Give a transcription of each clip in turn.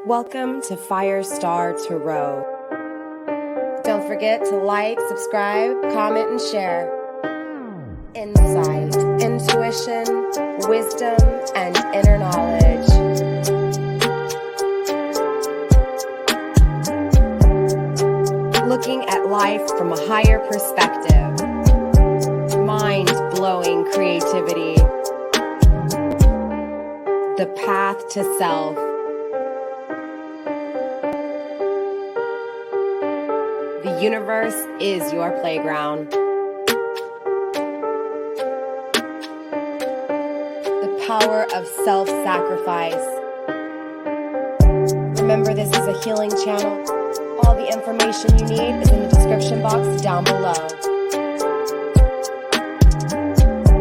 Welcome to FireStar Tarot. Don't forget to like, subscribe, comment, and share. Insight, intuition, wisdom, and inner knowledge. Looking at life from a higher perspective. Mind-blowing creativity. The path to self. The universe is your playground. The power of self-sacrifice. Remember, this is a healing channel. All the information you need is in the description box down below.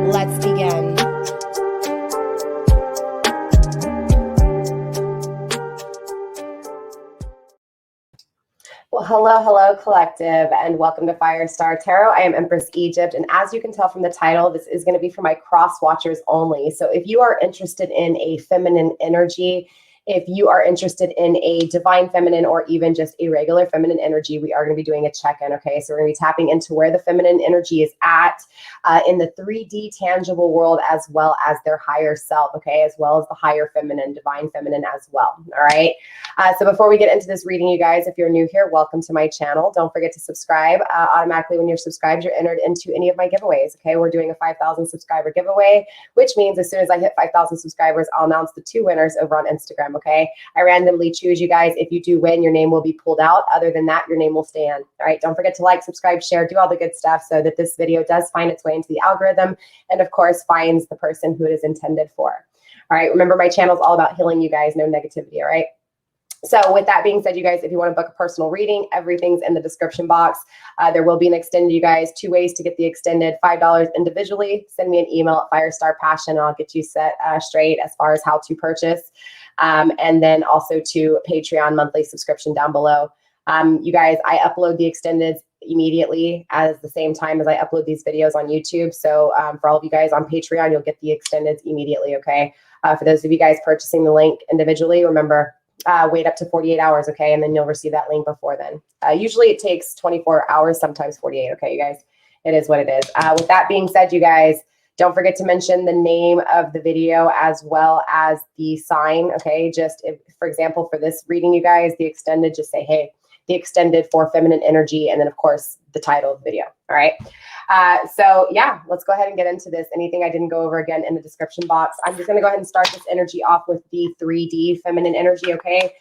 Let's begin. Well, hello, collective, and welcome to FireStar Tarot. I am Empress Egypt, and as you can tell from the title, this is going to be for my cross-watchers only. So if you are interested in a feminine energy, if you are interested in a divine feminine or even just a regular feminine energy, we are going to be doing a check-in, okay? So we're going to be tapping into where the feminine energy is at in the 3D tangible world, as well as their higher self, okay? As well as the higher feminine, divine feminine as well, all right? So before we get into this reading, you guys, if you're new here, welcome to my channel. Don't forget to subscribe. Automatically, when you're subscribed, you're entered into any of my giveaways, okay? We're doing a 5,000 subscriber giveaway, which means as soon as I hit 5,000 subscribers, I'll announce the 2 winners over on Instagram, okay? I randomly choose you guys. If you do win, your name will be pulled out. Other than that, your name will stand. All right. Don't forget to like, subscribe, share, do all the good stuff so that this video does find its way into the algorithm and, of course, finds the person who it is intended for. All right. Remember, my channel is all about healing you guys, no negativity. All right. So with that being said, you guys, if you want to book a personal reading, everything's in the description box. There will be an extended, you guys, 2 ways to get the extended, $5 individually. Send me an email at FireStarPassion and I'll get you set straight as far as how to purchase. And then also to Patreon monthly subscription down below. You guys, I upload the extended immediately at the same time as I upload these videos on YouTube. So for all of you guys on Patreon, you'll get the extended immediately, okay? For those of you guys purchasing the link individually, remember, wait up to 48 hours, okay? And then you'll receive that link before then. Usually it takes 24 hours, sometimes 48, okay, you guys? It is what it is. With that being said, you guys, don't forget to mention the name of the video as well as the sign, okay? Just, if, for example, for this reading, you guys, the extended, just say, hey, the extended for feminine energy, and then, of course, the title of the video, all right? So, yeah, let's go ahead and get into this. Anything I didn't go over, again, in the description box. I'm just going to go ahead and start this energy off with the 3D feminine energy, okay?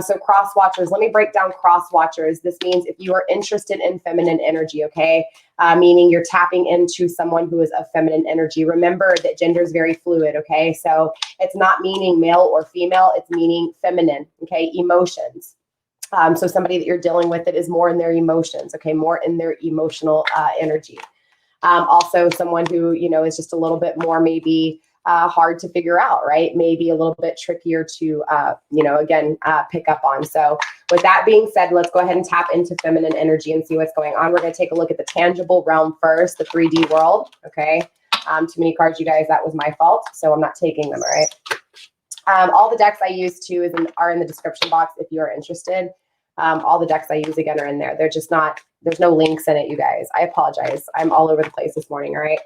So cross-watchers, let me break down cross-watchers. This means if you are interested in feminine energy, okay, meaning you're tapping into someone who is of feminine energy. Remember that gender is very fluid, okay? So it's not meaning male or female, it's meaning feminine, okay? Emotions. So somebody that you're dealing with that is more in their emotions, okay? More in their emotional energy. Also someone who, you know, is just a little bit more maybe hard to figure out, right? Maybe a little bit trickier to, you know, again, pick up on. So with that being said, let's go ahead and tap into feminine energy and see what's going on. We're going to take a look at the tangible realm first, the 3D world, okay? Too many cards, you guys. That was my fault. So I'm not taking them, all right? All the decks I use too are in the description box if you are interested. All the decks I use, again, are in there. They're just not, there's no links in it, you guys. I apologize. I'm all over the place this morning, all right?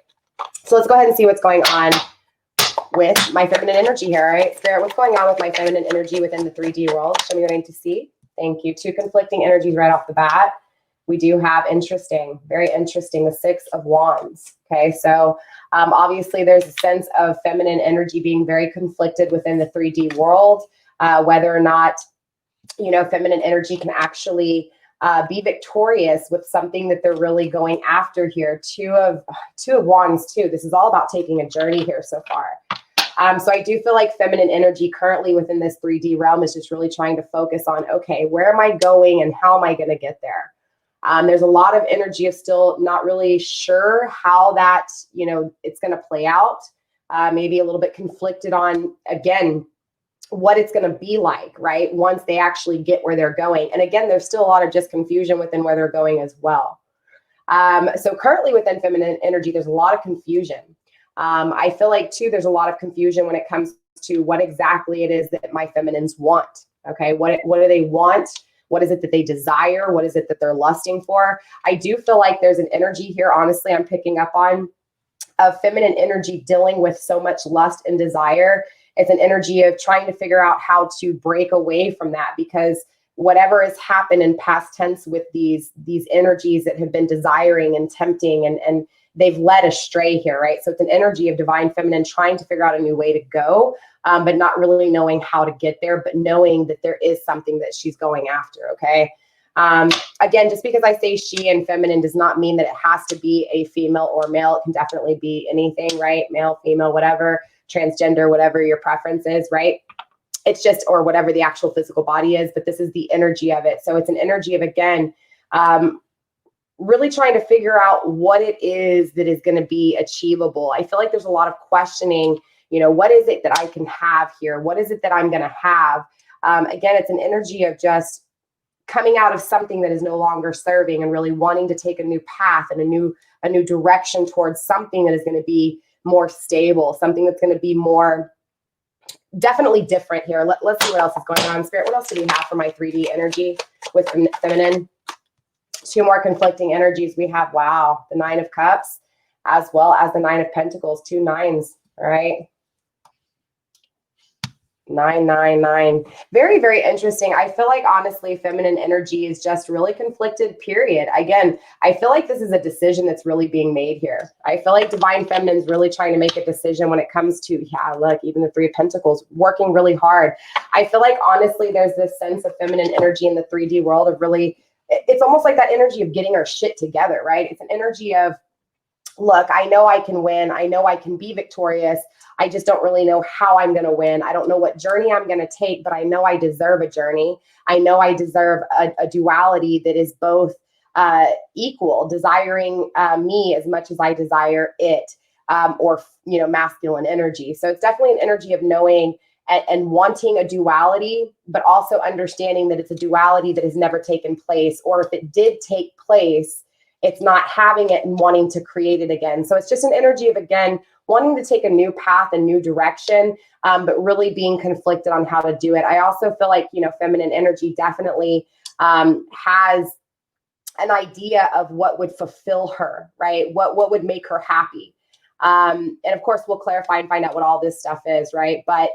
So let's go ahead and see what's going on with my feminine energy here, all right? Spirit, what's going on with my feminine energy within the 3D world? Show me what I need to see. Thank you. 2 conflicting energies right off the bat. We do have interesting, very interesting, the 6 of Wands, okay? So obviously there's a sense of feminine energy being very conflicted within the 3D world, whether or not, you know, feminine energy can actually be victorious with something that they're really going after here. 2 of Wands too. This is all about taking a journey here so far. So I do feel like feminine energy currently within this 3D realm is just really trying to focus on, okay, where am I going and how am I going to get there? There's a lot of energy of still not really sure how that, you know, it's going to play out. Maybe a little bit conflicted on, again, what it's going to be like, right? Once they actually get where they're going. And again, there's still a lot of just confusion within where they're going as well. So currently within feminine energy, there's a lot of confusion. I feel like too, there's a lot of confusion when it comes to what exactly it is that my feminines want. Okay, what do they want? What is it that they desire? What is it that they're lusting for? I do feel like there's an energy here, honestly, I'm picking up on, of feminine energy dealing with so much lust and desire. It's an energy of trying to figure out how to break away from that, because whatever has happened in past tense with these energies that have been desiring and tempting, and they've led astray here, right? So it's an energy of divine feminine trying to figure out a new way to go, but not really knowing how to get there, but knowing that there is something that she's going after, okay? Again, just because I say she and feminine does not mean that it has to be a female or male. It can definitely be anything, right? Male, female, whatever, transgender, whatever your preference is, right? It's just, or whatever the actual physical body is, but this is the energy of it. So it's an energy of, again, really trying to figure out what it is that is going to be achievable. I feel like there's a lot of questioning, you know, what is it that I can have here? What is it that I'm going to have? Again, it's an energy of just coming out of something that is no longer serving and really wanting to take a new path and a new direction towards something that is going to be more stable, something that's going to be more definitely different here. Let's see what else is going on. Spirit, what else do we have for my 3D energy with feminine? Two more conflicting energies we have. Wow, the 9 of Cups as well as the 9 of Pentacles, 2 nines. All right. 999. Very, very interesting. I feel like, honestly, feminine energy is just really conflicted, period. Again, I feel like this is a decision that's really being made here. I feel like divine feminine is really trying to make a decision when it comes to, yeah, look, even the 3 of Pentacles, working really hard. I feel like, honestly, there's this sense of feminine energy in the 3D world of really, it's almost like that energy of getting our shit together, right? It's an energy of, look, I know I can win. I know I can be victorious. I just don't really know how I'm going to win. I don't know what journey I'm going to take, but I know I deserve a journey. I know I deserve a duality that is both equal, desiring me as much as I desire it, or, you know, masculine energy. So it's definitely an energy of knowing and wanting a duality, but also understanding that it's a duality that has never taken place, or if it did take place, it's not having it and wanting to create it again. So it's just an energy of, again, wanting to take a new path, a new direction, but really being conflicted on how to do it. I also feel like, you know, feminine energy definitely has an idea of what would fulfill her, right? What would make her happy. And of course, we'll clarify and find out what all this stuff is, right? But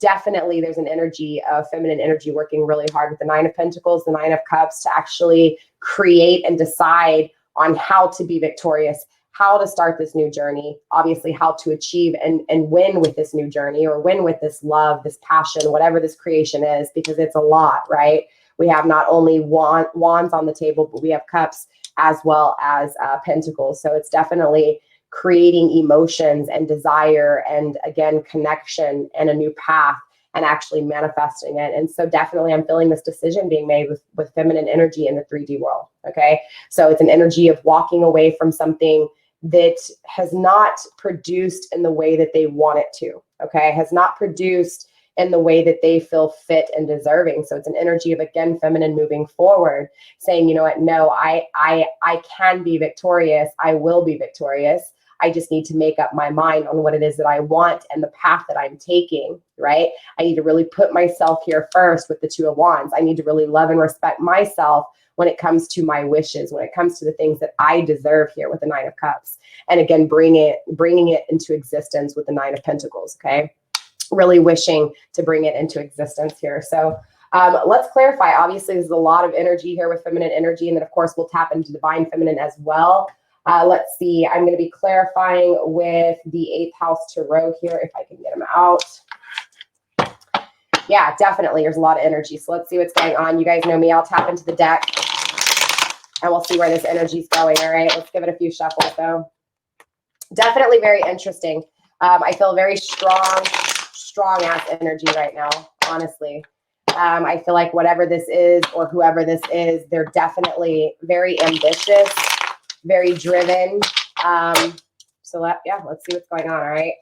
definitely there's an energy of feminine energy working really hard with the 9 of Pentacles, the 9 of Cups, to actually create and decide on how to be victorious, how to start this new journey, obviously how to achieve and win with this new journey, or win with this love, this passion, whatever this creation is, because it's a lot, right? We have not only wands on the table, but we have cups as well as pentacles. So it's definitely creating emotions and desire and, again, connection and a new path, and actually manifesting it. And so definitely I'm feeling this decision being made with feminine energy in the 3D world, okay? So it's an energy of walking away from something that has not produced in the way that they want it to, okay? Has not produced in the way that they feel fit and deserving. So it's an energy of, again, feminine moving forward, saying, you know what, no, I can be victorious. I will be victorious. I just need to make up my mind on what it is that I want and the path that I'm taking, right? I need to really put myself here first with the 2 of Wands. I need to really love and respect myself when it comes to my wishes, when it comes to the things that I deserve here with the 9 of Cups. And again, bringing it into existence with the 9 of Pentacles, okay? Really wishing to bring it into existence here. So let's clarify. Obviously, there's a lot of energy here with feminine energy, and then, of course, we'll tap into divine feminine as well. Let's see. I'm going to be clarifying with the 8th house tarot here, if I can get them out. Yeah, definitely. There's a lot of energy. So let's see what's going on. You guys know me. I'll tap into the deck and we'll see where this energy is going. All right. Let's give it a few shuffles, though. Definitely very interesting. I feel very strong ass energy right now, honestly. I feel like whatever this is, or whoever this is, they're definitely very ambitious, very driven. So let's see what's going on. All right.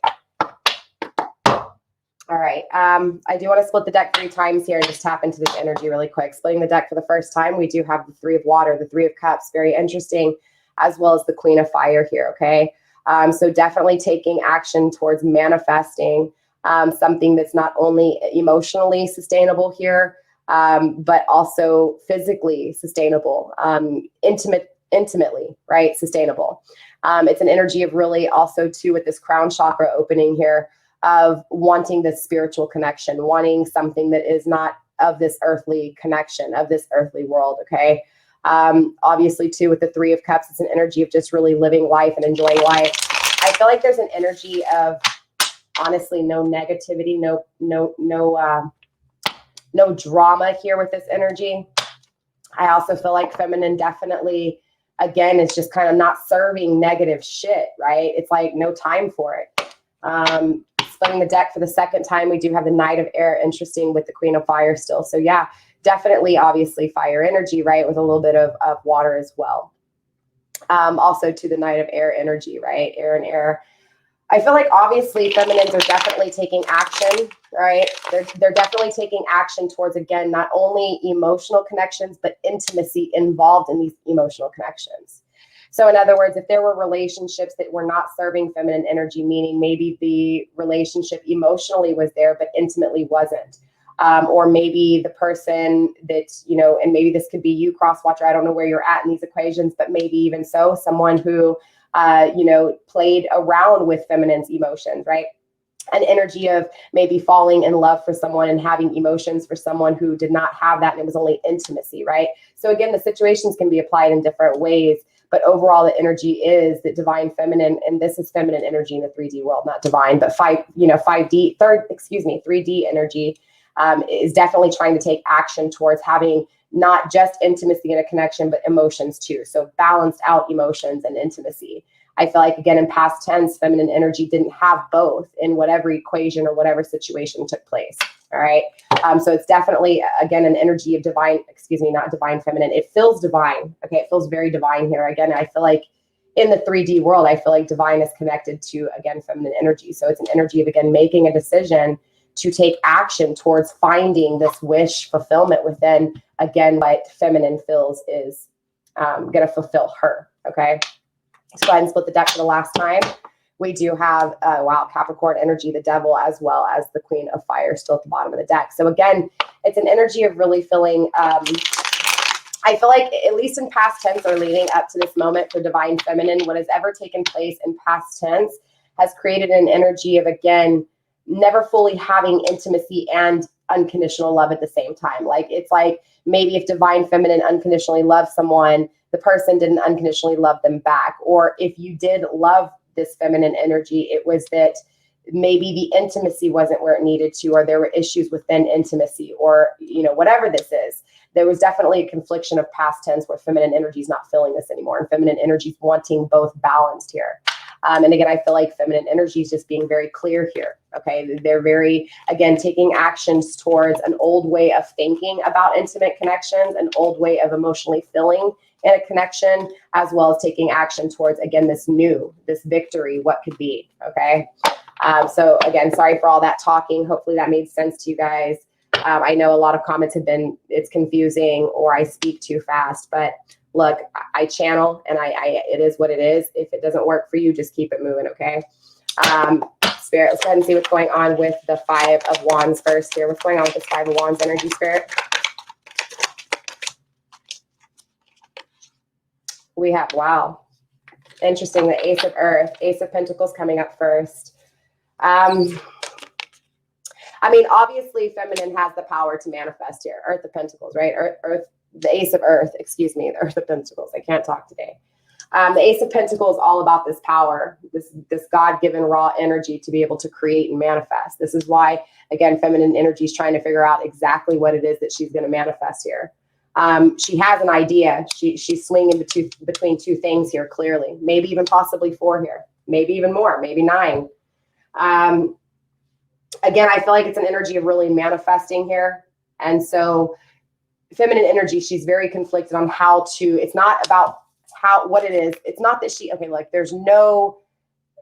All right. I do want to split the deck 3 times here and just tap into this energy really quick. Splitting the deck for the first time, we do have the 3 of water, the 3 of cups, very interesting, as well as the Queen of fire here. Okay. So definitely taking action towards manifesting something that's not only emotionally sustainable here, but also physically sustainable, intimately, right? Sustainable. It's an energy of really also too with this crown chakra opening here of wanting this spiritual connection, wanting something that is not of this earthly connection, of this earthly world, okay? Obviously too with the Three of Cups, it's an energy of just really living life and enjoying life. I feel like there's an energy of honestly no negativity, no drama here with this energy. I also feel like feminine definitely, again, is just kind of not serving negative shit, right? It's like no time for it. Splitting the deck for the second time, we do have the Knight of Air, interesting with the Queen of Fire still. So yeah, definitely, obviously fire energy, right? With a little bit of water as well. Also to the Knight of Air energy, right? Air and air. I feel like obviously feminines are definitely taking action, right? They're definitely taking action towards, again, not only emotional connections, but intimacy involved in these emotional connections. So in other words, if there were relationships that were not serving feminine energy, meaning maybe the relationship emotionally was there, but intimately wasn't. Or maybe the person that, you know, and maybe this could be you, CROSSWATCHER, I don't know where you're at in these equations, but maybe even so, someone who, you know, played around with feminine's emotions, right? An energy of maybe falling in love for someone and having emotions for someone who did not have that, and it was only intimacy, right? So again, the situations can be applied in different ways, but overall the energy is that divine feminine, and this is feminine energy in the 3D world, not divine, but 3D energy is definitely trying to take action towards having not just intimacy in a connection, but emotions too. So balanced out emotions and intimacy. I feel like, again, in past tense, feminine energy didn't have both in whatever equation or whatever situation took place. All right. So it's definitely, again, an energy of divine, not divine feminine. It feels divine. Okay. It feels very divine here. Again, I feel like in the 3D world, I feel like divine is connected to, again, feminine energy. So it's an energy of, again, making a decision to take action towards finding this wish fulfillment within, again, what feminine feels is going to fulfill her. Okay. Let's go ahead and split the deck for the last time. We do have, wow, Capricorn energy, the Devil, as well as the Queen of Fire still at the bottom of the deck. So again, it's an energy of really feeling, I feel like at least in past tense or leading up to this moment for divine feminine, what has ever taken place in past tense has created an energy of, again, never fully having intimacy and unconditional love at the same time. Like, it's like maybe if divine feminine unconditionally loves someone, the person didn't unconditionally love them back. Or if you did love this feminine energy, it was that maybe the intimacy wasn't where it needed to, or there were issues within intimacy, or, you know, whatever this is. There was definitely a confliction of past tense where feminine energy is not feeling this anymore, and feminine energy is wanting both balanced here. And again, I feel like feminine energy is just being very clear here. Okay. They're very, again, taking actions towards an old way of thinking about intimate connections, an old way of emotionally feeling in a connection, as well as taking action towards, again, this victory, what could be. Okay. So again, sorry for all that talking. Hopefully that made sense to you guys. I know a lot of comments have been, it's confusing or I speak too fast, but look, I channel and it is what it is. If it doesn't work for you, just keep it moving. Okay. Spirit, let's go ahead and see what's going on with the Five of Wands first here. What's going on with this Five of Wands energy, Spirit? We have, wow, interesting, the Ace of Earth, Ace of Pentacles coming up first. I mean, obviously feminine has the power to manifest here. Earth of Pentacles, right? Earth, the Ace of Earth, excuse me, the Earth of Pentacles. I can't talk today. The Ace of Pentacles is all about this power, this God-given raw energy to be able to create and manifest. This is why, again, feminine energy is trying to figure out exactly what it is that she's going to manifest here. She has an idea. She's swinging between two things here, clearly. Maybe even possibly four here. Maybe even more. Maybe 9. Again, I feel like it's an energy of really manifesting here. And so feminine energy, she's very conflicted on how to, it's not about what it is. It's not that okay, like there's no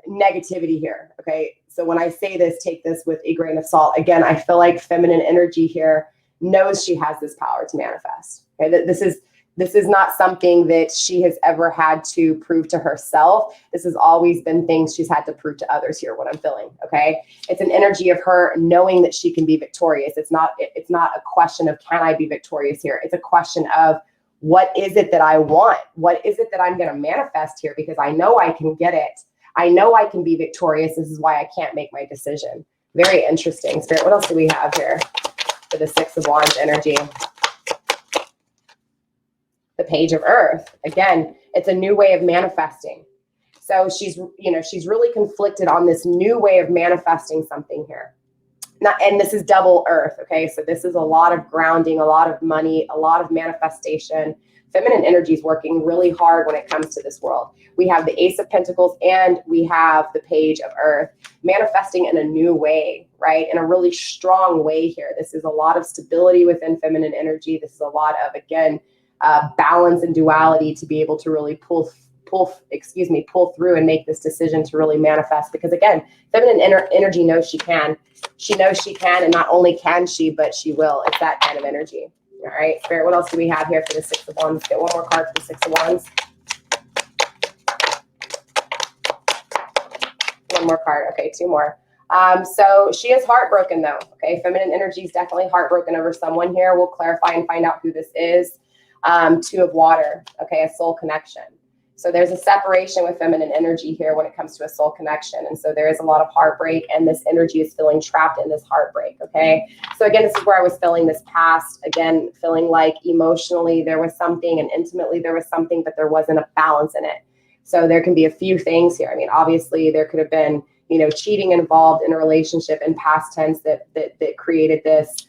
negativity here. Okay. So when I say this, take this with a grain of salt. Again, I feel like feminine energy here knows she has this power to manifest. Okay. This is This is not something that she has ever had to prove to herself. This has always been things she's had to prove to others here, what I'm feeling, okay? It's an energy of her knowing that she can be victorious. It's not a question of can I be victorious here? It's a question of what is it that I want? What is it that I'm going to manifest here? Because I know I can get it. I know I can be victorious. This is why I can't make my decision. Very interesting. Spirit, what else do we have here for the Six of Wands energy? The Page of Earth. Again, it's a new way of manifesting. So she's really conflicted on this new way of manifesting something here. Now, and this is double Earth, okay? So this is a lot of grounding, a lot of money, a lot of manifestation. Feminine energy is working really hard when it comes to this world. We have the Ace of Pentacles and we have the Page of Earth, manifesting in a new way, right? In a really strong way here. This is a lot of stability within feminine energy. This is a lot of, again, balance and duality to be able to really pull through and make this decision to really manifest. Because again, feminine energy knows she can. She knows she can, and not only can she, but she will. It's that kind of energy. All right, Spirit, what else do we have here for the Six of Wands? Get one more card for the Six of Wands. One more card. Okay, two more. So she is heartbroken though. Okay, feminine energy is definitely heartbroken over someone here. We'll clarify and find out who this is. Two of Water. Okay, a soul connection. So there's a separation with feminine energy here when it comes to a soul connection. And so there is a lot of heartbreak, and this energy is feeling trapped in this heartbreak, okay? So again, this is where I was feeling this past, again, feeling like emotionally there was something and intimately there was something, but there wasn't a balance in it. So there can be a few things here. I mean, obviously there could have been, cheating involved in a relationship in past tense that created this,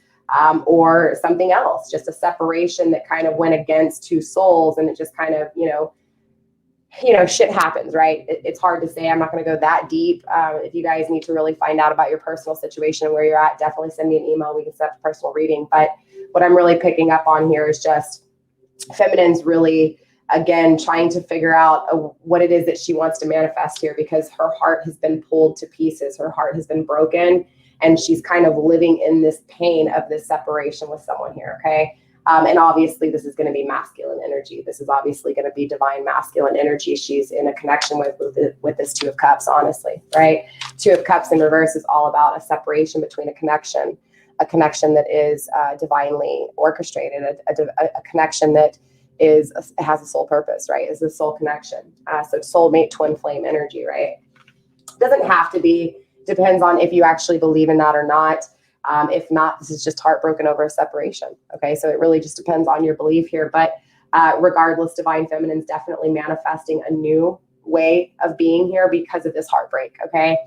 or something else, just a separation that kind of went against two souls, and it just kind of, shit happens, right? It's hard to say. I'm not going to go that deep. If you guys need to really find out about your personal situation and where you're at, definitely send me an email. We can set up a personal reading. But what I'm really picking up on here is just feminine's really, again, trying to figure out what it is that she wants to manifest here, because her heart has been pulled to pieces. Her heart has been broken, and she's kind of living in this pain of this separation with someone here, okay? And obviously this is going to be masculine energy. This is obviously going to be divine masculine energy. She's in a connection with this Two of Cups, honestly, right? Two of Cups in reverse is all about a separation between a connection that is divinely orchestrated, a connection that has a soul purpose, right? Is a soul connection. So soulmate, twin flame energy, right? Doesn't have to be, depends on if you actually believe in that or not. If not, this is just heartbroken over a separation. Okay, so it really just depends on your belief here. But regardless, divine feminine is definitely manifesting a new way of being here because of this heartbreak. Okay,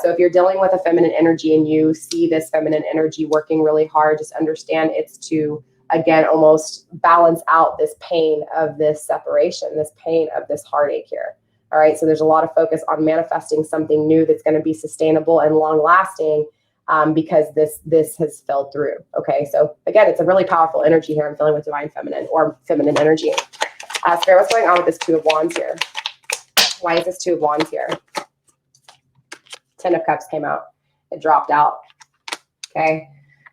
so if you're dealing with a feminine energy and you see this feminine energy working really hard, just understand it's to, again, almost balance out this pain of this separation, this pain of this heartache here. All right, so there's a lot of focus on manifesting something new that's going to be sustainable and long lasting. Because this has fell through. Okay, so again, it's a really powerful energy here. I'm feeling with divine feminine or feminine energy. Spirit, what's going on with this Two of Wands here? Why is this Two of Wands here? Ten of Cups came out. It dropped out. Okay,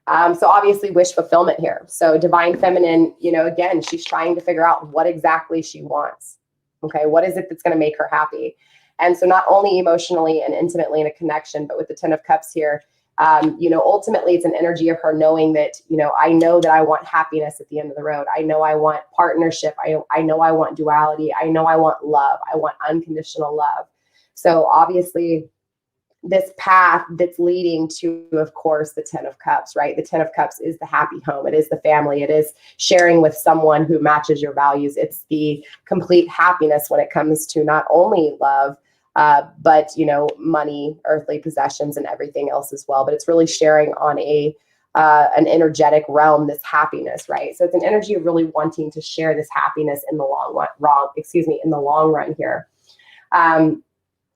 so obviously wish fulfillment here. So divine feminine, again, she's trying to figure out what exactly she wants. Okay, what is it that's going to make her happy? And so not only emotionally and intimately in a connection, but with the Ten of Cups here, ultimately it's an energy of her knowing that, I know that I want happiness at the end of the road. I know I want partnership. I know I want duality. I know I want love. I want unconditional love. So obviously this path that's leading to, of course, the Ten of Cups, right? The Ten of Cups is the happy home. It is the family. It is sharing with someone who matches your values. It's the complete happiness when it comes to not only love, but, money, earthly possessions, and everything else as well. But it's really sharing on an energetic realm, this happiness, right? So it's an energy of really wanting to share this happiness in the long run here.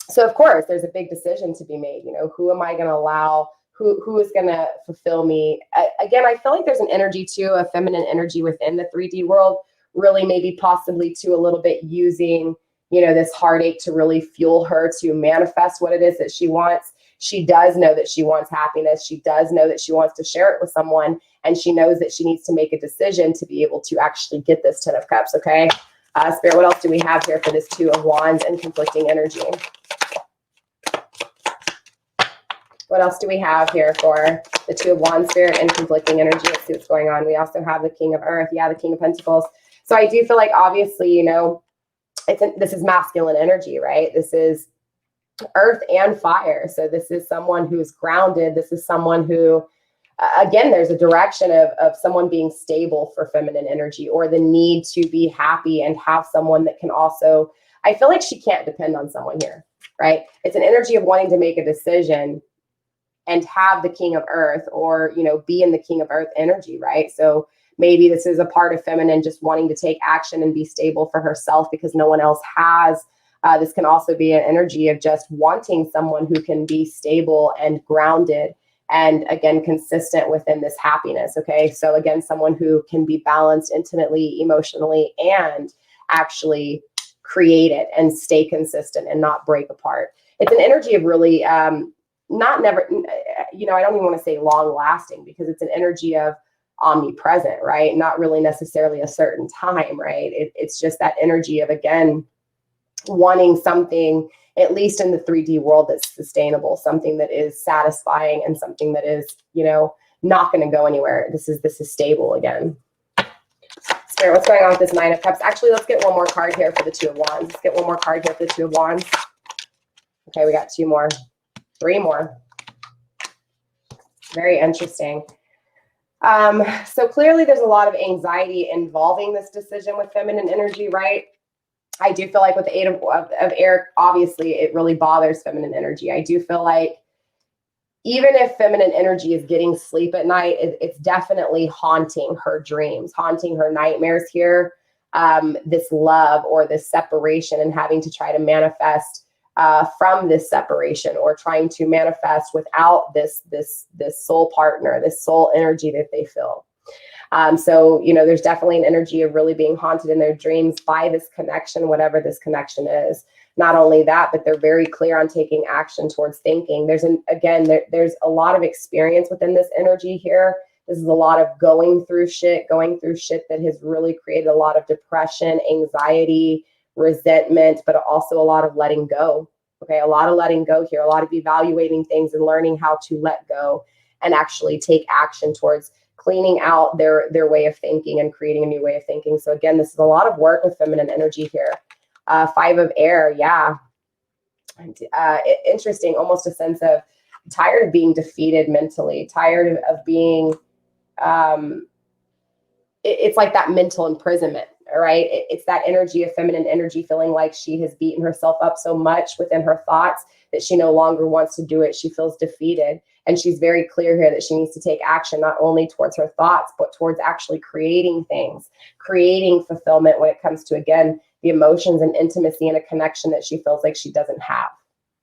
So of course, there's a big decision to be made. Who am I going to allow? Who is going to fulfill me? Again, I feel like there's an energy too, a feminine energy within the 3D world, really maybe possibly too a little bit using this heartache to really fuel her to manifest what it is that she wants. She does know that she wants happiness. She does know that she wants to share it with someone. And she knows that she needs to make a decision to be able to actually get this 10 of Cups, okay? Spirit, what else do we have here for this 2 of Wands and conflicting energy? What else do we have here for the 2 of Wands, Spirit, and conflicting energy? Let's see what's going on. We also have the King of Earth. Yeah, the King of Pentacles. So I do feel like, obviously, you know, this is masculine energy, right? This is earth and fire. So this is someone who's grounded. This is someone who, again, there's a direction of someone being stable for feminine energy, or the need to be happy and have someone that can also, I feel like she can't depend on someone here, right? It's an energy of wanting to make a decision and have the King of Earth, or, you know, be in the King of Earth energy, right? So maybe this is a part of feminine just wanting to take action and be stable for herself because no one else has. This can also be an energy of just wanting someone who can be stable and grounded and, again, consistent within this happiness, okay? So again, someone who can be balanced intimately, emotionally, and actually create it and stay consistent and not break apart. It's an energy of really, not never, you know, I don't even want to say long lasting, because it's an energy of omnipresent, right? Not really necessarily a certain time, right? It's just that energy of, again, wanting something, at least in the 3D world, that's sustainable, something that is satisfying, and something that is, you know, not going to go anywhere. This is stable again. Spirit, what's going on with this 9 of Cups? Actually, let's get one more card here for the 2 of Wands. Let's get one more card here for the 2 of Wands. Okay, we got 2 more, 3 more. Very interesting. So clearly there's a lot of anxiety involving this decision with feminine energy, right? I do feel like with the 8 of air, obviously it really bothers feminine energy. I do feel like even if feminine energy is getting sleep at night, it's definitely haunting her dreams, haunting her nightmares here. This love or this separation, and having to try to manifest from this separation, or trying to manifest without this soul partner, this soul energy that they feel. So, you know, there's definitely an energy of really being haunted in their dreams by this connection, whatever this connection is. Not only that, but they're very clear on taking action towards thinking. There's there's a lot of experience within this energy here. This is a lot of going through shit that has really created a lot of depression, anxiety, resentment, but also a lot of letting go. Okay, a lot of letting go here, a lot of evaluating things and learning how to let go and actually take action towards cleaning out their way of thinking and creating a new way of thinking. So again, this is a lot of work with feminine energy here. 5 of air, yeah. Interesting, almost a sense of tired of being defeated mentally, tired of being, it's like that mental imprisonment, right? It's that energy of feminine energy, feeling like she has beaten herself up so much within her thoughts that she no longer wants to do it. She feels defeated. And she's very clear here that she needs to take action, not only towards her thoughts, but towards actually creating things, creating fulfillment when it comes to, again, the emotions and intimacy and a connection that she feels like she doesn't have.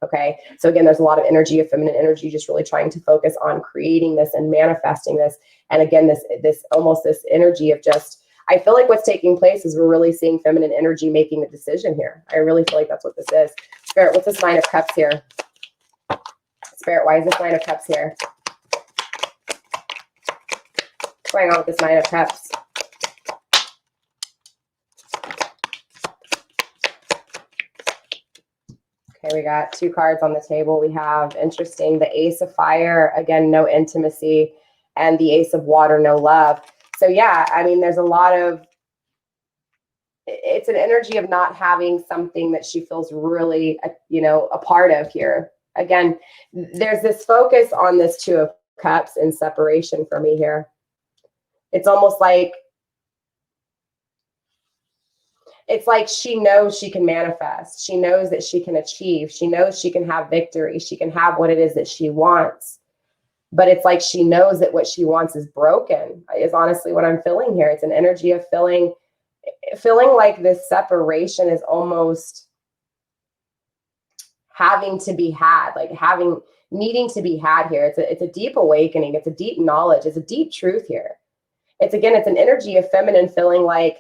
Okay. So again, there's a lot of energy of feminine energy, just really trying to focus on creating this and manifesting this. And again, this energy of just, I feel like what's taking place is we're really seeing feminine energy making a decision here. I really feel like that's what this is. Spirit, what's this 9 of Cups here? Spirit, why is this 9 of Cups here? What's going on with this 9 of Cups? Okay, we got 2 cards on the table. We have, interesting, the Ace of Fire, again, no intimacy, and the Ace of Water, no love. So yeah, I mean, there's a lot of, it's an energy of not having something that she feels really, you know, a part of here. Again, there's this focus on this 2 of Cups and separation for me here. It's almost like, it's like she knows she can manifest. She knows that she can achieve. She knows she can have victory. She can have what it is that she wants. But it's like she knows that what she wants is broken, is honestly what I'm feeling here. It's an energy of feeling like this separation is almost having to be had, like needing to be had here. It's a deep awakening. It's a deep knowledge. It's a deep truth here. It's an energy of feminine feeling like,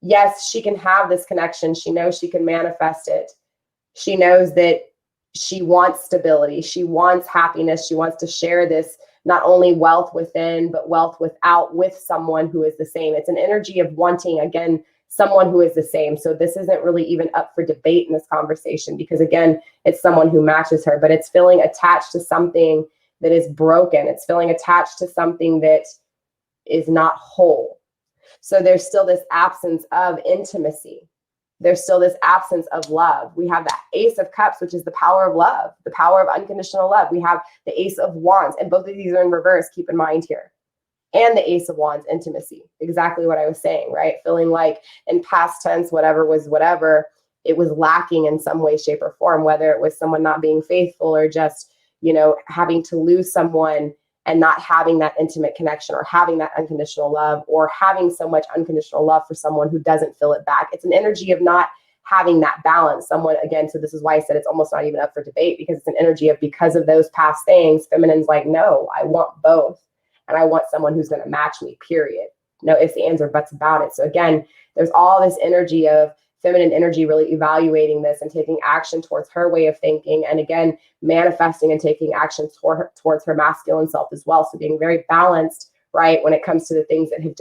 yes, she can have this connection. She knows she can manifest it. She knows that she wants stability. She wants happiness. She wants to share this not only wealth within, but wealth without, with someone who is the same. It's an energy of wanting, again, someone who is the same. So this isn't really even up for debate in this conversation, because again, it's someone who matches her, but it's feeling attached to something that is broken. It's feeling attached to something that is not whole. So there's still this absence of intimacy. There's still this absence of love. We have the Ace of Cups, which is the power of love, the power of unconditional love. We have the Ace of Wands, and both of these are in reverse, keep in mind here. And the Ace of Wands, intimacy. Exactly what I was saying, right? Feeling like in past tense, whatever was whatever, it was lacking in some way, shape, or form, whether it was someone not being faithful or just, you know, having to lose someone and not having that intimate connection, or having that unconditional love, or having so much unconditional love for someone who doesn't feel it back. It's an energy of not having that balance. Someone, again, so this is why I said it's almost not even up for debate, because it's an energy of, because of those past things, feminine's like, no, I want both. And I want someone who's going to match me, period. No ifs, ands, or buts about it. So again, there's all this energy of feminine energy really evaluating this and taking action towards her way of thinking. And again, manifesting and taking action towards her masculine self as well. So being very balanced, right, when it comes to the things that have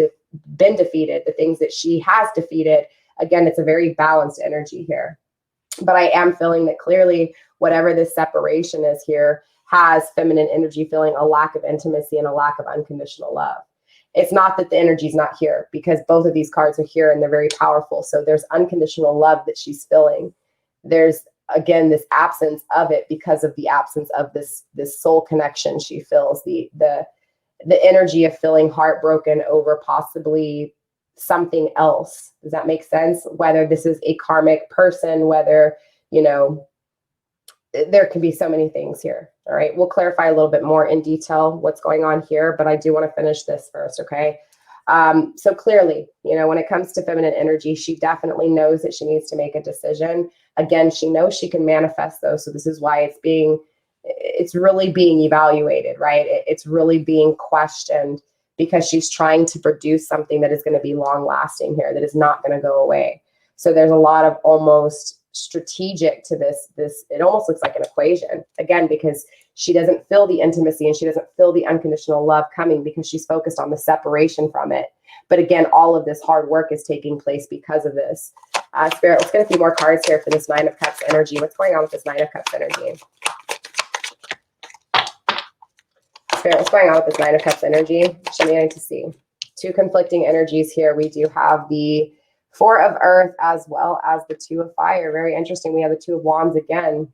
been defeated, the things that she has defeated. Again, it's a very balanced energy here. But I am feeling that clearly, whatever this separation is here, has feminine energy feeling a lack of intimacy and a lack of unconditional love. It's not that the energy is not here, because both of these cards are here and they're very powerful. So there's unconditional love that she's feeling. There's, again, this absence of it because of the absence of this soul connection she feels, the energy of feeling heartbroken over possibly something else. Does that make sense? Whether this is a karmic person, whether, you know, there can be so many things here. All right. We'll clarify a little bit more in detail what's going on here, but I do want to finish this first. Okay. So clearly, you know, when it comes to feminine energy, she definitely knows that she needs to make a decision. Again, she knows she can manifest those. So this is why it's really being evaluated, right? It's really being questioned, because she's trying to produce something that is going to be long lasting here, that is not going to go away. So there's a lot of almost strategic to this. It almost looks like an equation, again, because she doesn't feel the intimacy and she doesn't feel the unconditional love coming, because she's focused on the separation from it. But again, all of this hard work is taking place because of this. Spirit, let's get a few more cards here for this Nine of Cups energy. What's going on with this Nine of Cups energy? Spirit, what's going on with this Nine of Cups energy? Show me, I need to see. Two conflicting energies here. We do have the Four of Earth as well as the Two of Fire. Very interesting. We have the Two of Wands again.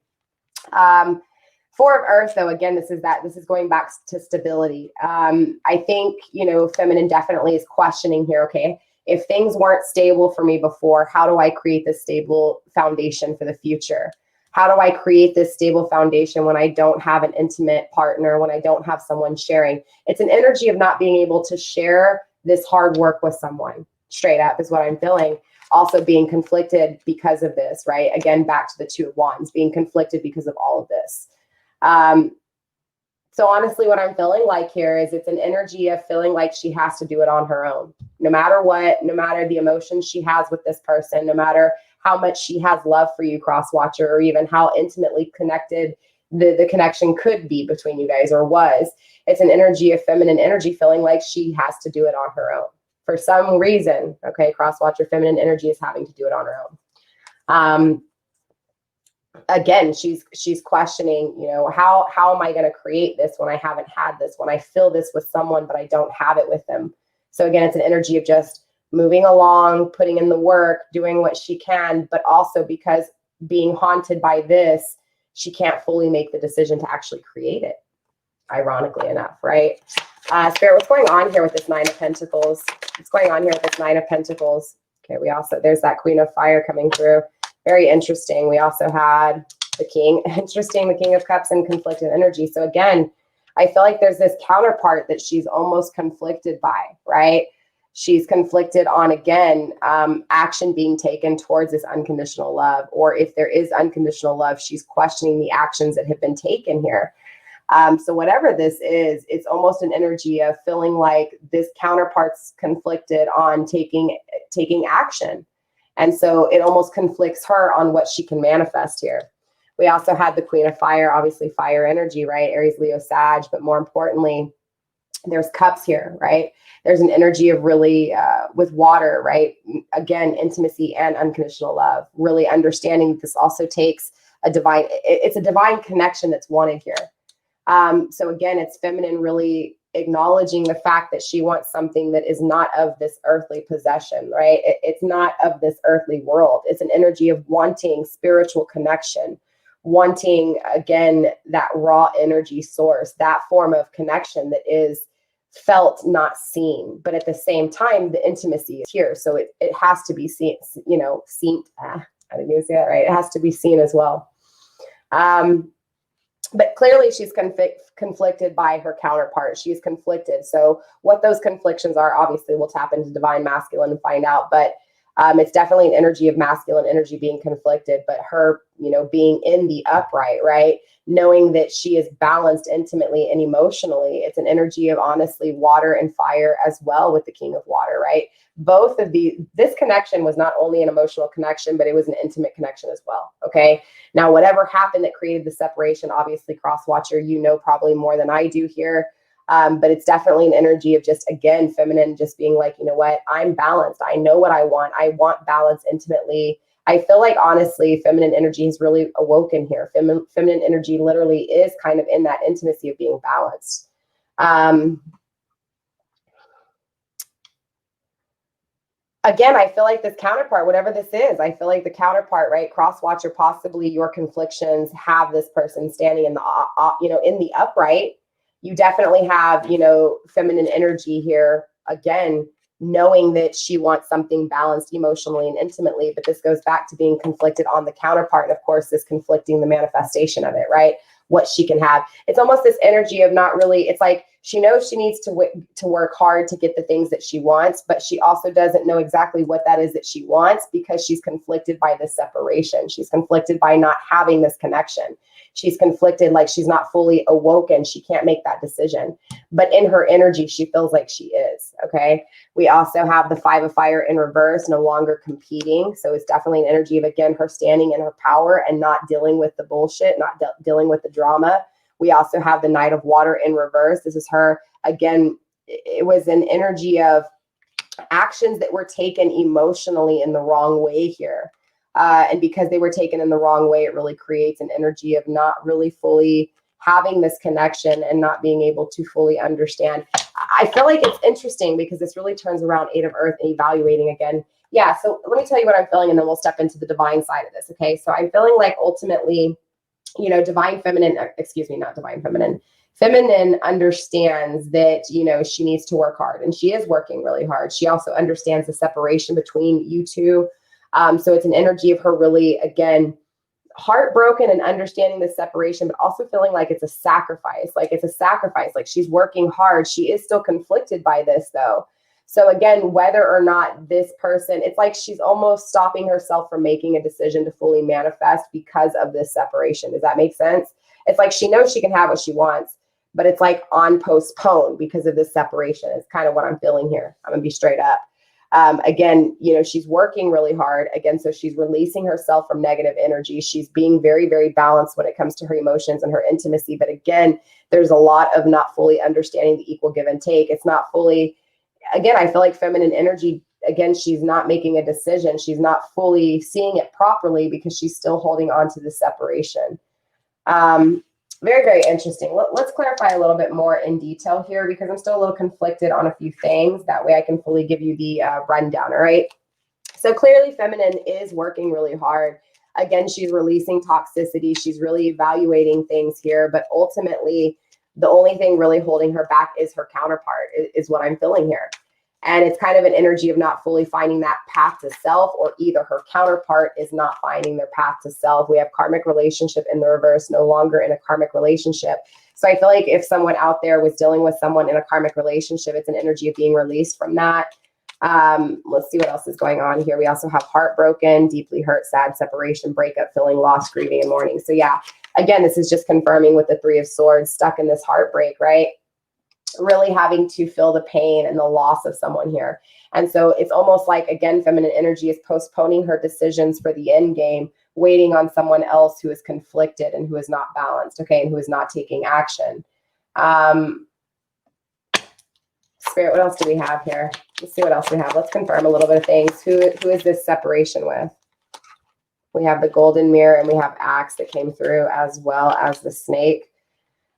Four of Earth, though, again, this is going back to stability. I think, you know, feminine definitely is questioning here. Okay, if things weren't stable for me before, how do I create this stable foundation for the future? How do I create this stable foundation when I don't have an intimate partner, when I don't have someone sharing? It's an energy of not being able to share this hard work with someone. Straight up is what I'm feeling. Also being conflicted because of this, right? Again, back to the Two of Wands, being conflicted because of all of this. So honestly, what I'm feeling like here is it's an energy of feeling like she has to do it on her own. No matter what, no matter the emotions she has with this person, no matter how much she has love for you, CROSSWATCHER, or even how intimately connected the connection could be between you guys, or was. It's an energy of feminine energy feeling like she has to do it on her own. For some reason, okay, CROSSWATCHER, feminine energy is having to do it on her own. Again, she's questioning, you know, how am I going to create this when I haven't had this, when I feel this with someone, but I don't have it with them. So again, it's an energy of just moving along, putting in the work, doing what she can, but also because being haunted by this, she can't fully make the decision to actually create it, ironically enough, right? Spirit, what's going on here with this Nine of Pentacles? What's going on here with this Nine of Pentacles? Okay, there's that Queen of Fire coming through. Very interesting. We also had the King. Interesting, the King of Cups and conflicted energy. So again, I feel like there's this counterpart that she's almost conflicted by, right? She's conflicted on, again, action being taken towards this unconditional love. Or if there is unconditional love, she's questioning the actions that have been taken here. So whatever this is, it's almost an energy of feeling like this counterpart's conflicted on taking action. And so it almost conflicts her on what she can manifest here. We also had the Queen of Fire, obviously fire energy, right? Aries, Leo, Sag, but more importantly, There's cups here, right? There's an energy of really, with water, right? Again, intimacy and unconditional love, really understanding this also takes a divine, it's a divine connection that's wanted here. So again, it's feminine really acknowledging the fact that she wants something that is not of this earthly possession, right? It's not of this earthly world. It's an energy of wanting spiritual connection, wanting, again, that raw energy source, that form of connection that is felt, not seen. But at the same time, the intimacy is here. So it has to be seen, you know, seen. I didn't even say that right. It has to be seen as well. But clearly she's conflicted by her counterpart. She's conflicted. So what those conflictions are, obviously we'll tap into divine masculine and find out, but it's definitely an energy of masculine energy being conflicted, but her, you know, being in the upright, right? Knowing that she is balanced intimately and emotionally. It's an energy of honestly water and fire as well with the King of Water, right? Both of this connection was not only an emotional connection, but it was an intimate connection as well. Okay. Now, whatever happened that created the separation, obviously CROSSWATCHER, you know, probably more than I do here. But it's definitely an energy of just, again, feminine, just being like, you know what, I'm balanced. I know what I want. I want balance intimately. I feel like, honestly, feminine energy has really awoken here. Feminine energy literally is kind of in that intimacy of being balanced. Again, I feel like this counterpart, whatever this is, I feel like the counterpart, right? CROSSWATCHER, possibly your conflictions have this person standing in the, you know, in the upright. You definitely have, you know, feminine energy here. Again, knowing that she wants something balanced emotionally and intimately, but this goes back to being conflicted on the counterpart. And of course, this conflicting the manifestation of it, right? What she can have. It's almost this energy of not really, it's like she knows she needs to work hard to get the things that she wants, but she also doesn't know exactly what that is that she wants because she's conflicted by this separation. She's conflicted by not having this connection. She's conflicted, like she's not fully awoken. She can't make that decision. But in her energy, she feels like she is, okay? We also have the Five of Fire in reverse, no longer competing. So it's definitely an energy of, again, her standing in her power and not dealing with the bullshit, not dealing with the drama. We also have the Knight of Water in reverse. This is her, again, it was an energy of actions that were taken emotionally in the wrong way here. And because they were taken in the wrong way, it really creates an energy of not really fully having this connection and not being able to fully understand. I feel like it's interesting because this really turns around Eight of Earth and evaluating again. Yeah, so let me tell you what I'm feeling and then we'll step into the divine side of this, okay? So I'm feeling like ultimately, you know, divine feminine, excuse me, not divine feminine. Feminine understands that, you know, she needs to work hard and she is working really hard. She also understands the separation between you two. So it's an energy of her really, again, heartbroken and understanding the separation, but also feeling like it's a sacrifice. Like it's a sacrifice. Like she's working hard. She is still conflicted by this though. So again, whether or not this person, it's like she's almost stopping herself from making a decision to fully manifest because of this separation. Does that make sense? It's like she knows she can have what she wants, but it's like on postpone because of this separation. It's kind of what I'm feeling here. I'm gonna be straight up. Again, you know, she's working really hard. Again, so she's releasing herself from negative energy. She's being very, very balanced when it comes to her emotions and her intimacy. But again, there's a lot of not fully understanding the equal give and take. It's not fully, again, I feel like feminine energy, again, she's not making a decision. She's not fully seeing it properly because she's still holding on to the separation. Very, very interesting. Let's clarify a little bit more in detail here because I'm still a little conflicted on a few things. That way I can fully give you the rundown, all right? So clearly feminine is working really hard. Again, she's releasing toxicity. She's really evaluating things here, but ultimately the only thing really holding her back is her counterpart, is what I'm feeling here. And it's kind of an energy of not fully finding that path to self, or either her counterpart is not finding their path to self. We have karmic relationship in the reverse, no longer in a karmic relationship. So I feel like if someone out there was dealing with someone in a karmic relationship, it's an energy of being released from that. Let's see what else is going on here. We also have heartbroken, deeply hurt, sad, separation, breakup, feeling lost, grieving, and mourning. So yeah, again, this is just confirming with the Three of Swords, stuck in this heartbreak, right? Really having to feel the pain and the loss of someone here. And so it's almost like, again, feminine energy is postponing her decisions for the end game, waiting on someone else who is conflicted and who is not balanced, okay, and who is not taking action. Spirit, what else do we have here? Let's see what else we have. Let's confirm a little bit of things. Who is this separation with? We have the golden mirror and we have axe that came through, as well as the snake.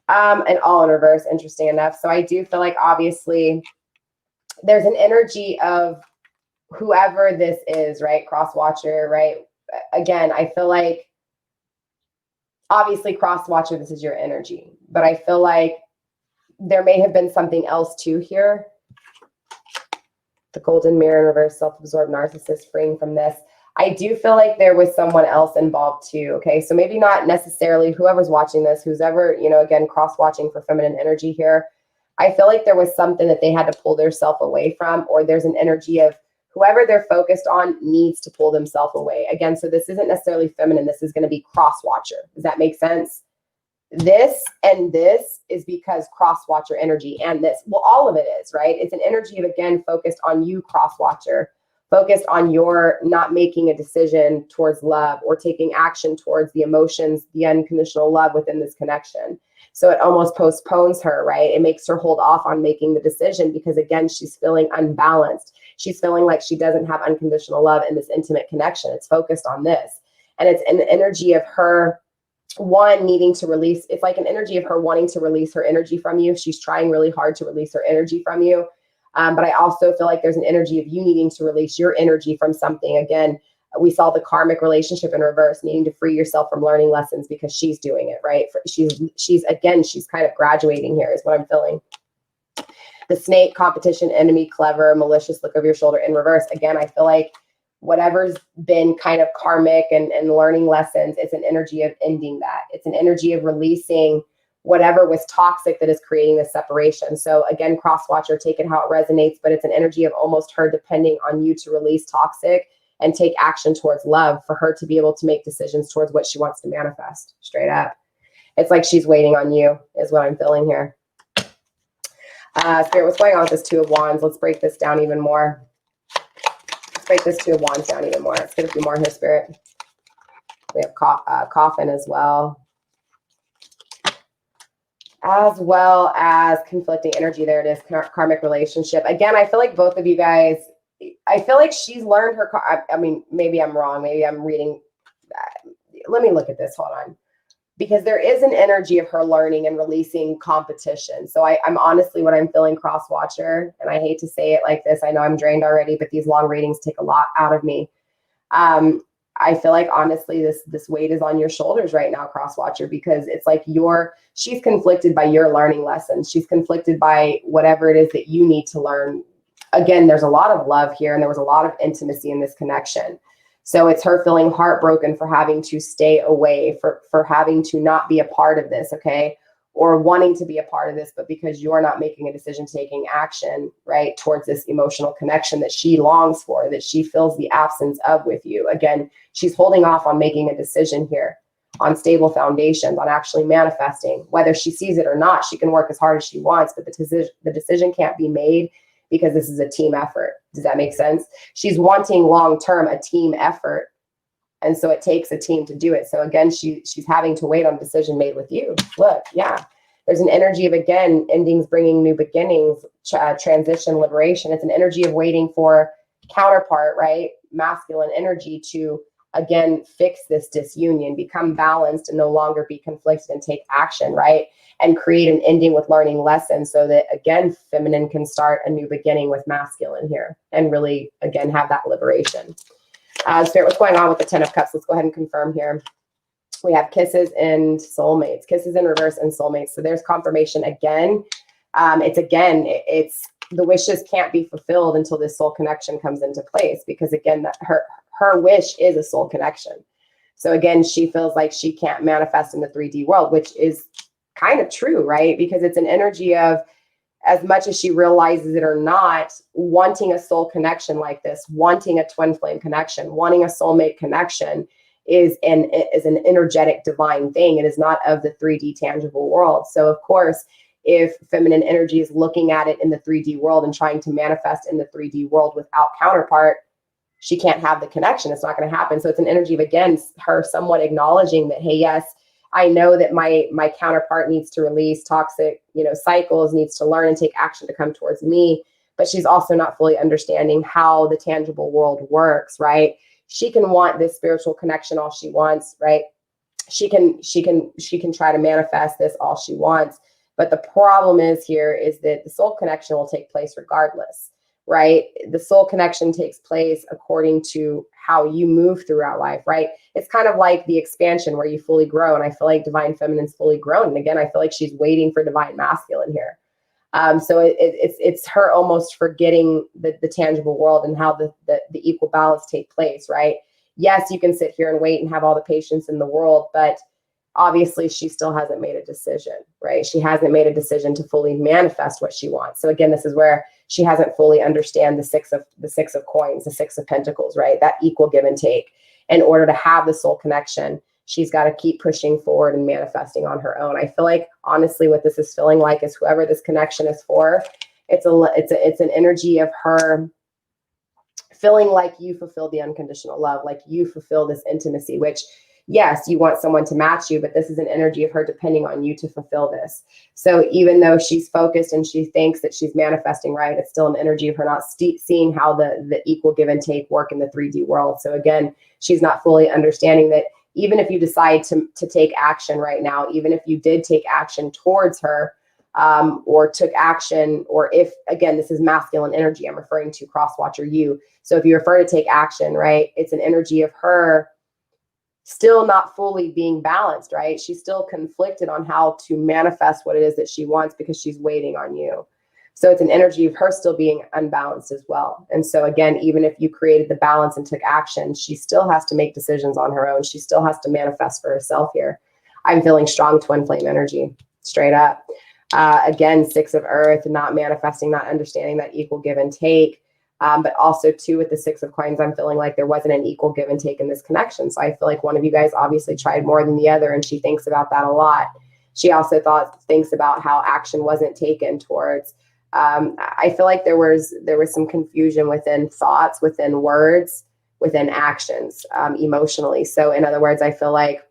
And all in reverse, interesting enough. So I do feel like obviously there's an energy of whoever this is, right? CROSSWATCHER, right? Again, I feel like obviously CROSSWATCHER, this is your energy, but I feel like there may have been something else too here. The golden mirror in reverse, self-absorbed narcissist, freeing from this. I do feel like there was someone else involved too. Okay. So maybe not necessarily whoever's watching this, who's ever, you know, again, cross-watching for feminine energy here. I feel like there was something that they had to pull themselves away from, or there's an energy of whoever they're focused on needs to pull themselves away. Again, so this isn't necessarily feminine. This is going to be CROSSWATCHER. Does that make sense? This and this is because CROSSWATCHER energy, and this, well, all of it is, right? It's an energy of, again, focused on you, CROSSWATCHER, focused on your not making a decision towards love or taking action towards the emotions, the unconditional love within this connection. So it almost postpones her, right? It makes her hold off on making the decision because, again, she's feeling unbalanced. She's feeling like she doesn't have unconditional love in this intimate connection. It's focused on this. And it's an energy of her, one, needing to release. It's like an energy of her wanting to release her energy from you. She's trying really hard to release her energy from you. But I also feel like there's an energy of you needing to release your energy from something. Again, we saw the karmic relationship in reverse, needing to free yourself from learning lessons because she's doing it, right? She's kind of graduating here is what I'm feeling. The snake, competition, enemy, clever, malicious, look over your shoulder in reverse. Again, I feel like whatever's been kind of karmic and learning lessons, it's an energy of ending that. It's an energy of releasing whatever was toxic that is creating this separation. So again, CROSSWATCHER, take it how it resonates, but it's an energy of almost her depending on you to release toxic and take action towards love for her to be able to make decisions towards what she wants to manifest. Straight up. It's like she's waiting on you is what I'm feeling here. Spirit, what's going on with this Two of Wands? Let's break this down even more. Let's break this Two of Wands down even more. Let's get a few more here, Spirit. We have coffin as well. As well as conflicting energy. There it is, karmic relationship. Again, I feel like both of you guys, I feel like she's learned her, I mean, maybe I'm wrong. Maybe I'm reading. Let me look at this. Hold on. Because there is an energy of her learning and releasing competition. So I'm honestly, what I'm feeling, CROSSWATCHER, and I hate to say it like this. I know I'm drained already, but these long readings take a lot out of me. I feel like honestly, this weight is on your shoulders right now, CROSSWATCHER, because it's like she's conflicted by your learning lessons. She's conflicted by whatever it is that you need to learn. Again, there's a lot of love here and there was a lot of intimacy in this connection. So it's her feeling heartbroken for having to stay away, for having to not be a part of this, okay? Or wanting to be a part of this, but because you're not making a decision, taking action, right, towards this emotional connection that she longs for, that she feels the absence of with you. Again, she's holding off on making a decision here, on stable foundations, on actually manifesting. Whether she sees it or not, she can work as hard as she wants, but the decision can't be made because this is a team effort. Does that make sense? She's wanting long-term a team effort. And so it takes a team to do it. So again, she's having to wait on a decision made with you. Look, yeah, there's an energy of, again, endings bringing new beginnings, transition, liberation. It's an energy of waiting for counterpart, right? Masculine energy to, again, fix this disunion, become balanced and no longer be conflicted and take action, right? And create an ending with learning lessons so that, again, feminine can start a new beginning with masculine here and really, again, have that liberation. Spirit, what's going on with the Ten of Cups? Let's go ahead and confirm here. We have kisses and soulmates, kisses in reverse and soulmates. So there's confirmation again. It's the wishes can't be fulfilled until this soul connection comes into place, because again, her wish is a soul connection. So again, she feels like she can't manifest in the 3D world, which is kind of true, right? Because it's an energy of, as much as she realizes it or not, wanting a soul connection like this, wanting a twin flame connection, wanting a soulmate connection is an energetic divine thing. It is not of the 3D tangible world. So of course, if feminine energy is looking at it in the 3D world and trying to manifest in the 3D world without counterpart, she can't have the connection. It's not going to happen. So it's an energy of, again, her somewhat acknowledging that, hey, yes, I know that my counterpart needs to release toxic, cycles, needs to learn and take action to come towards me. But she's also not fully understanding how the tangible world works, right? She can want this spiritual connection all she wants, right? She can try to manifest this all she wants. But the problem is that the soul connection will take place regardless, right? The soul connection takes place according to how you move throughout life, right? It's kind of like the expansion where you fully grow. And I feel like divine feminine's fully grown. And again, I feel like she's waiting for divine masculine here. So it's her almost forgetting the tangible world and how the equal balance take place, right? Yes, you can sit here and wait and have all the patience in the world, but obviously she still hasn't made a decision, right? She hasn't made a decision to fully manifest what she wants. So again, this is where she hasn't fully understand the six of coins, the Six of Pentacles, right? That equal give and take. In order to have the soul connection, she's got to keep pushing forward and manifesting on her own. I feel like honestly, what this is feeling like is whoever this connection is for, it's an energy of her feeling like you fulfill the unconditional love, like you fulfill this intimacy, which yes, you want someone to match you, but this is an energy of her depending on you to fulfill this. So even though she's focused and she thinks that she's manifesting right, it's still an energy of her not seeing how the equal give and take work in the 3D world. So again, she's not fully understanding that even if you decide to take action right now, even if you did take action towards her, or took action, or if, again, this is masculine energy, I'm referring to CROSSWATCHER you. So if you refer to take action, right, it's an energy of her still not fully being balanced, right? She's still conflicted on how to manifest what it is that she wants because she's waiting on you. So it's an energy of her still being unbalanced as well. And so again, even if you created the balance and took action, she still has to make decisions on her own. She still has to manifest for herself here. I'm feeling strong twin flame energy, straight up. Again, Six of Earth, not manifesting, not understanding that equal give and take. But also too, with the Six of Coins, I'm feeling like there wasn't an equal give and take in this connection. So I feel like one of you guys obviously tried more than the other, and she thinks about that a lot. She also thinks about how action wasn't taken towards. I feel like there was some confusion within thoughts, within words, within actions, emotionally. So in other words, I feel like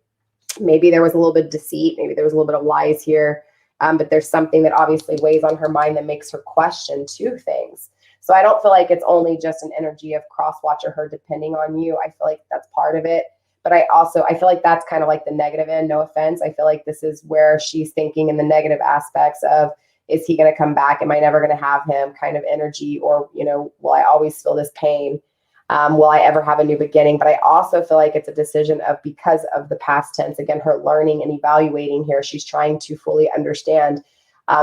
maybe there was a little bit of deceit, maybe there was a little bit of lies here, but there's something that obviously weighs on her mind that makes her question two things. So I don't feel like it's only just an energy of CROSSWATCHER, her depending on you. I feel like that's part of it. But I feel like that's kind of like the negative end, no offense. I feel like this is where she's thinking in the negative aspects of, is he going to come back? Am I never going to have him kind of energy? Or, will I always feel this pain? Will I ever have a new beginning? But I also feel like it's a decision of, because of the past tense, again, her learning and evaluating here, she's trying to fully understand.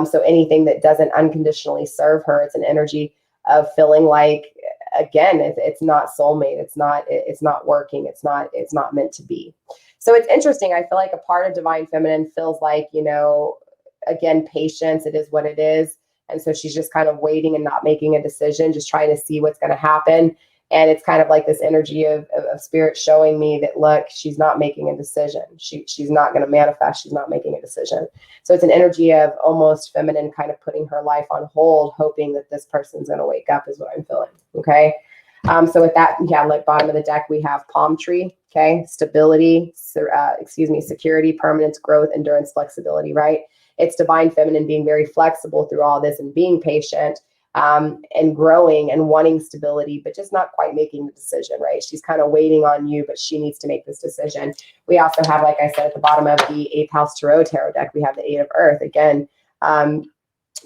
So anything that doesn't unconditionally serve her, it's an energy of feeling like, again, it's not soulmate. It's not working. It's not meant to be. So it's interesting. I feel like a part of divine feminine feels like, again, patience, it is what it is. And so she's just kind of waiting and not making a decision, just trying to see what's going to happen. And it's kind of like this energy of spirit showing me that, look, she's not making a decision. She's not going to manifest. She's not making a decision. So it's an energy of almost feminine kind of putting her life on hold, hoping that this person's going to wake up is what I'm feeling. Okay. So with that, like bottom of the deck, we have palm tree. Okay. Stability, security, permanence, growth, endurance, flexibility, right? It's divine feminine being very flexible through all this and being patient. And growing and wanting stability, but just not quite making the decision, right? She's kind of waiting on you, but she needs to make this decision. We also have, like I said, at the bottom of the 8th house tarot deck, we have the 8 of Earth. Again,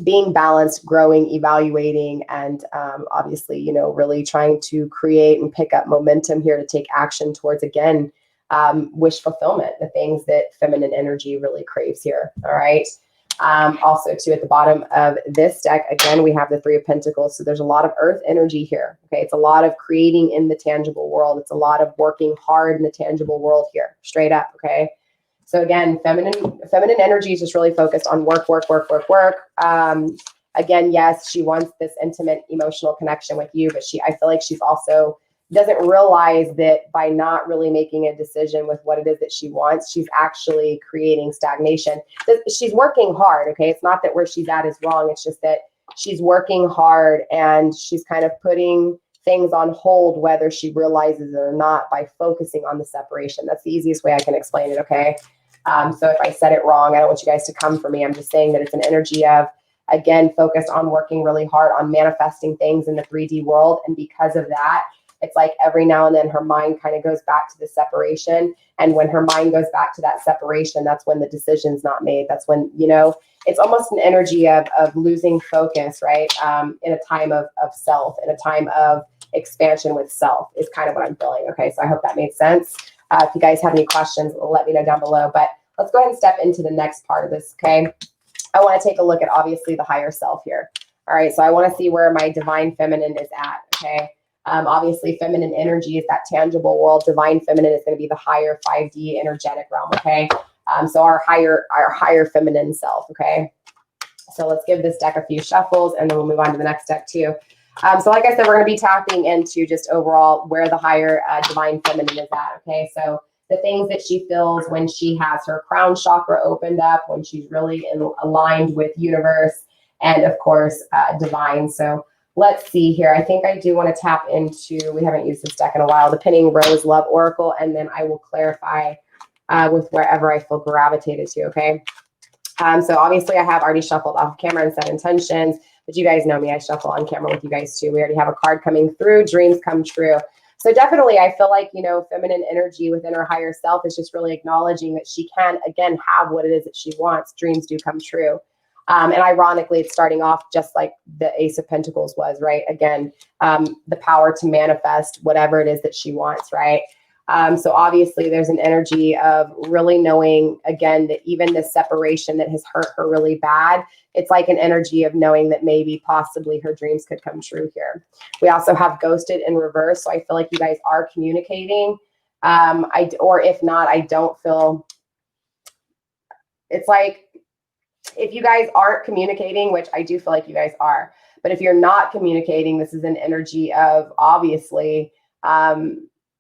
being balanced, growing, evaluating, and obviously, really trying to create and pick up momentum here to take action towards, again, wish fulfillment, the things that feminine energy really craves here. All right. Also too, at the bottom of this deck, again, we have the 3 of Pentacles. So there's a lot of earth energy here. Okay. It's a lot of creating in the tangible world. It's a lot of working hard in the tangible world here, straight up. Okay. So again, feminine energy is just really focused on work. Again, yes, she wants this intimate emotional connection with you, but I feel like she's also doesn't realize that by not really making a decision with what it is that she wants, she's actually creating stagnation. She's working hard, okay? It's not that where she's at is wrong. It's just that she's working hard and she's kind of putting things on hold, whether she realizes it or not, by focusing on the separation. That's the easiest way I can explain it, okay? So if I said it wrong, I don't want you guys to come for me. I'm just saying that it's an energy of, again, focused on working really hard on manifesting things in the 3D world. And because of that, it's like every now and then her mind kind of goes back to the separation. And when her mind goes back to that separation, that's when the decision's not made. That's when, you know, it's almost an energy of losing focus, right? In a time of self, in a time of expansion with self is kind of what I'm feeling. Okay, so I hope that made sense. If you guys have any questions, let me know down below. But let's go ahead and step into the next part of this, okay? I want to take a look at, obviously, the higher self here. All right, so I want to see where my divine feminine is at, okay? Obviously, feminine energy is that tangible world. Divine feminine is going to be the higher 5D energetic realm, okay? So our higher feminine self, okay? So let's give this deck a few shuffles, and then we'll move on to the next deck too. So like I said, we're going to be tapping into just overall where the higher divine feminine is at, okay? So the things that she feels when she has her crown chakra opened up, when she's really aligned with universe, and of course, divine. So let's see here. I think I do want to tap into, we haven't used this deck in a while, the Pinning Rose Love Oracle, and then I will clarify with wherever I feel gravitated to, okay? So obviously I have already shuffled off camera and set intentions, but you guys know me, I shuffle on camera with you guys too. We already have a card coming through, dreams come true. So definitely I feel like, you know, feminine energy within her higher self is just really acknowledging that she can, again, have what it is that she wants. Dreams do come true. And ironically, it's starting off just like the Ace of Pentacles was, right? Again, the power to manifest whatever it is that she wants, right? So obviously there's an energy of really knowing, again, that even the separation that has hurt her really bad, it's like an energy of knowing that maybe possibly her dreams could come true here. We also have ghosted in reverse. So I feel like you guys are communicating. Or if not, I don't feel, it's like, if you guys aren't communicating, which I do feel like you guys are, but if you're not communicating, this is an energy of obviously,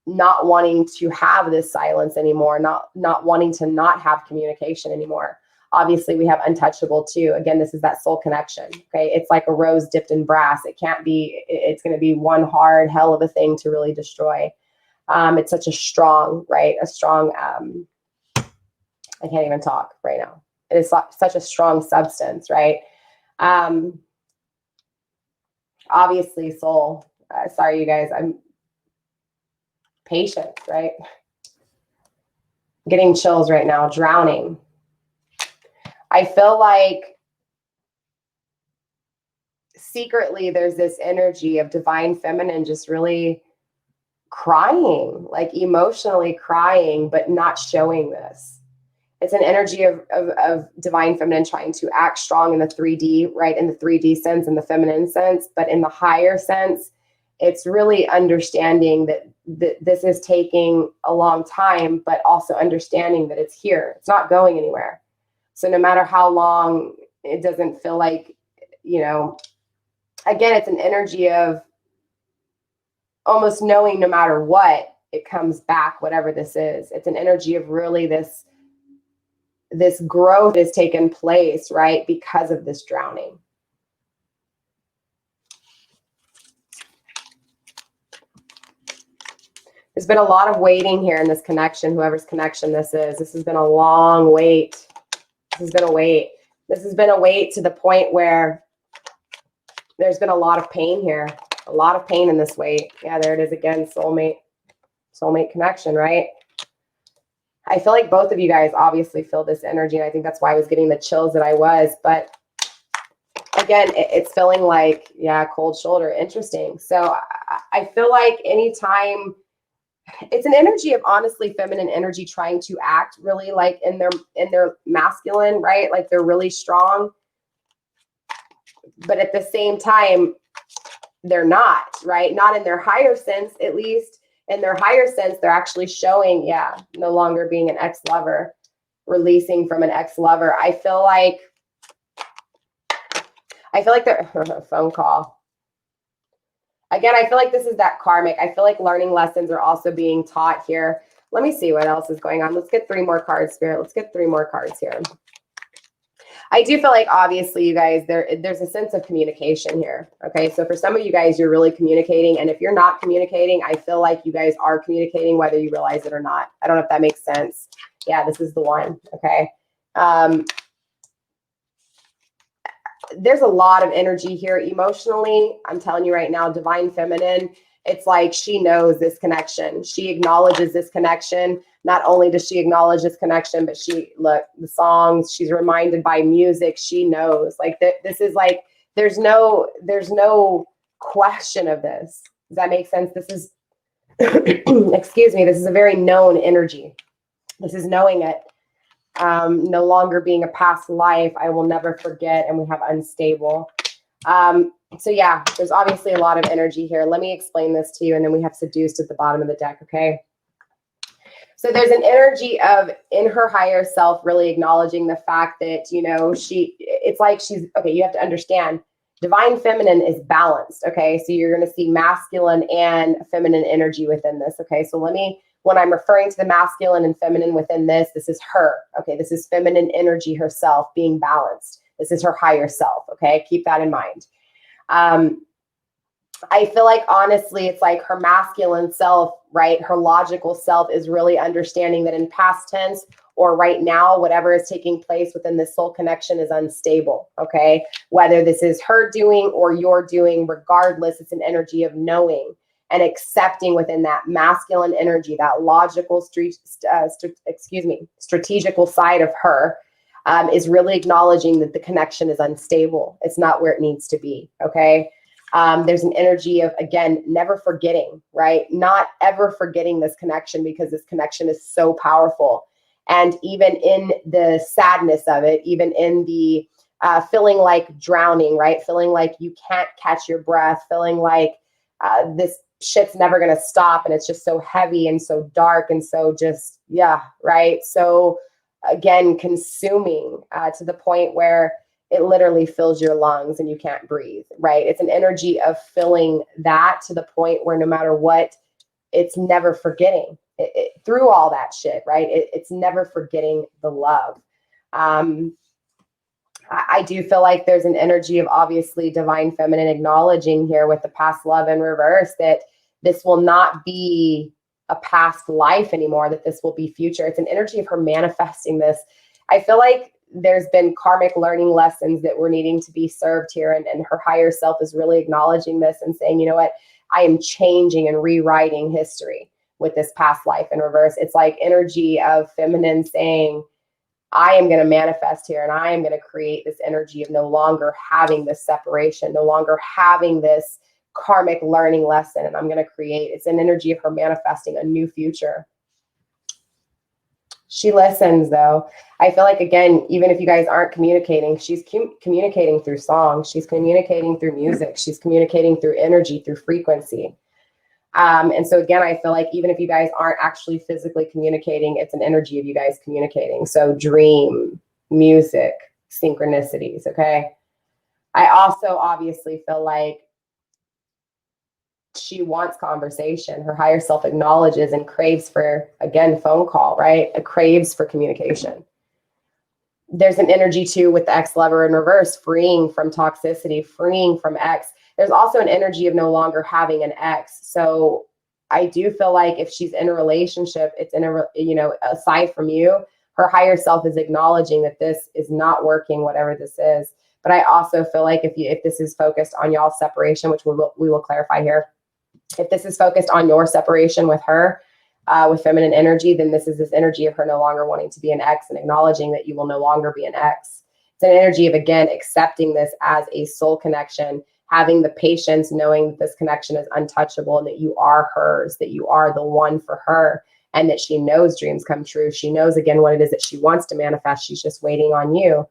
not wanting to have this silence anymore, not wanting to not have communication anymore. Obviously, we have untouchable too. Again, this is that soul connection. Okay, it's like a rose dipped in brass. It can't be. It's going to be one hard hell of a thing to really destroy. It's such a strong, right? A strong. I can't even talk right now. It is such a strong substance, right? Obviously, soul. Sorry, you guys. I'm patient, right? Getting chills right now, drowning. I feel like secretly there's this energy of divine feminine just really crying, like emotionally crying, but not showing this. It's an energy of divine feminine trying to act strong in the 3D, right? In the 3D sense, in the feminine sense, but in the higher sense, it's really understanding that this is taking a long time, but also understanding that it's here. It's not going anywhere. So no matter how long, it doesn't feel like, you know, again, it's an energy of almost knowing no matter what, it comes back, whatever this is. It's an energy of really this growth has taken place, right? Because of this drowning. There's been a lot of waiting here in this connection, whoever's connection this is. This has been a long wait. This has been a wait. This has been a wait to the point where there's been a lot of pain here. A lot of pain in this wait. Yeah, there it is again, soulmate connection, right? I feel like both of you guys obviously feel this energy, and I think that's why I was getting the chills that I was. But again, it's feeling like, yeah, cold shoulder. Interesting. So I feel like anytime, it's an energy of honestly feminine energy trying to act really like in their masculine, right? Like they're really strong, but at the same time, they're not, right? Not in their higher sense, at least. In their higher sense, they're actually showing, yeah, no longer being an ex-lover, releasing from an ex-lover. I feel like they're phone call. Again, I feel like this is that karmic. I feel like learning lessons are also being taught here. Let me see what else is going on. Let's get 3 more cards, Spirit. Let's get 3 more cards here. I do feel like obviously you guys, there's a sense of communication here. Okay, so for some of you guys, you're really communicating. And if you're not communicating, I feel like you guys are communicating whether you realize it or not. I don't know if that makes sense. Yeah, this is the one. Okay. There's a lot of energy here emotionally. I'm telling you right now, divine feminine, it's like she knows this connection. She acknowledges this connection. Not only does she acknowledge this connection, but look, the songs, she's reminded by music. She knows like this is like, there's no question of this. Does that make sense? This is, excuse me, this is a very known energy. This is knowing it. No longer being a past life, I will never forget, and we have unstable. So yeah, there's obviously a lot of energy here. Let me explain this to you, and then we have seduced at the bottom of the deck, okay? So there's an energy of in her higher self really acknowledging the fact that, you know, it's like she's, okay, you have to understand, divine feminine is balanced, okay? So you're going to see masculine and feminine energy within this, okay? So when I'm referring to the masculine and feminine within this is her, okay? This is feminine energy herself being balanced. This is her higher self, okay? Keep that in mind. I feel like, honestly, it's like her masculine self, right? Her logical self is really understanding that in past tense or right now, whatever is taking place within this soul connection is unstable, okay? Whether this is her doing or you're doing, regardless, it's an energy of knowing and accepting within that masculine energy, that logical, strategical side of her is really acknowledging that the connection is unstable. It's not where it needs to be, okay? There's an energy of, again, never forgetting, right? Not ever forgetting this connection, because this connection is so powerful. And even in the sadness of it, even in the feeling like drowning, right? Feeling like you can't catch your breath, feeling like this shit's never going to stop, and it's just so heavy and so dark and so just, yeah, right? So again, consuming to the point where it literally fills your lungs and you can't breathe, right? It's an energy of filling that to the point where no matter what, it's never forgetting through all that shit, right? It's never forgetting the love. I do feel like there's an energy of obviously divine feminine acknowledging here with the past love in reverse that this will not be a past life anymore, that this will be future. It's an energy of her manifesting this. I feel like there's been karmic learning lessons that were needing to be served here. And her higher self is really acknowledging this and saying, you know what, I am changing and rewriting history with this past life in reverse. It's like energy of feminine saying, I am going to manifest here, and I am going to create this energy of no longer having this separation, no longer having this karmic learning lesson. And I'm going to create, it's an energy of her manifesting a new future. She listens, though. I feel like, again, even if you guys aren't communicating, she's communicating through song. She's communicating through music. She's communicating through energy, through frequency. And so, again, I feel like even if you guys aren't actually physically communicating, it's an energy of you guys communicating. So dream, music, synchronicities, okay? I also obviously feel like she wants conversation. Her higher self acknowledges and craves for, again, phone call, right? It craves for communication. There's an energy too with the ex-lover in reverse, freeing from toxicity, freeing from ex. There's also an energy of no longer having an ex. So I do feel like if she's in a relationship, it's in a, you know, aside from you, her higher self is acknowledging that this is not working, whatever this is. But I also feel like if this is focused on y'all's separation, which we will clarify here, if this is focused on your separation with her, with feminine energy, then this is this energy of her no longer wanting to be an ex and acknowledging that you will no longer be an ex. It's an energy of, again, accepting this as a soul connection, having the patience, knowing that this connection is untouchable and that you are hers, that you are the one for her, and that she knows dreams come true. She knows, again, what it is that she wants to manifest. She's just waiting on you.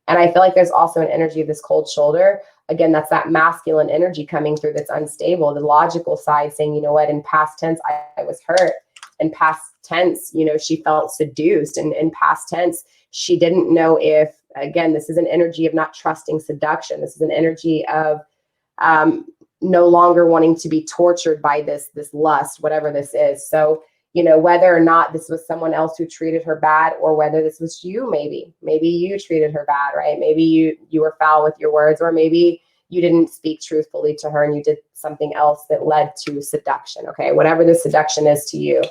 And I feel like there's also an energy of this cold shoulder. Again, that's that masculine energy coming through that's unstable. The logical side saying, you know what, in past tense, I was hurt. In past tense, you know, she felt seduced. And in past tense, she didn't know if, again, this is an energy of not trusting seduction. This is an energy of no longer wanting to be tortured by this lust, whatever this is. So, you know, whether or not this was someone else who treated her bad, or whether this was you, maybe you treated her bad, right? Maybe you were foul with your words, or maybe you didn't speak truthfully to her and you did something else that led to seduction. Okay. Whatever the seduction is to you.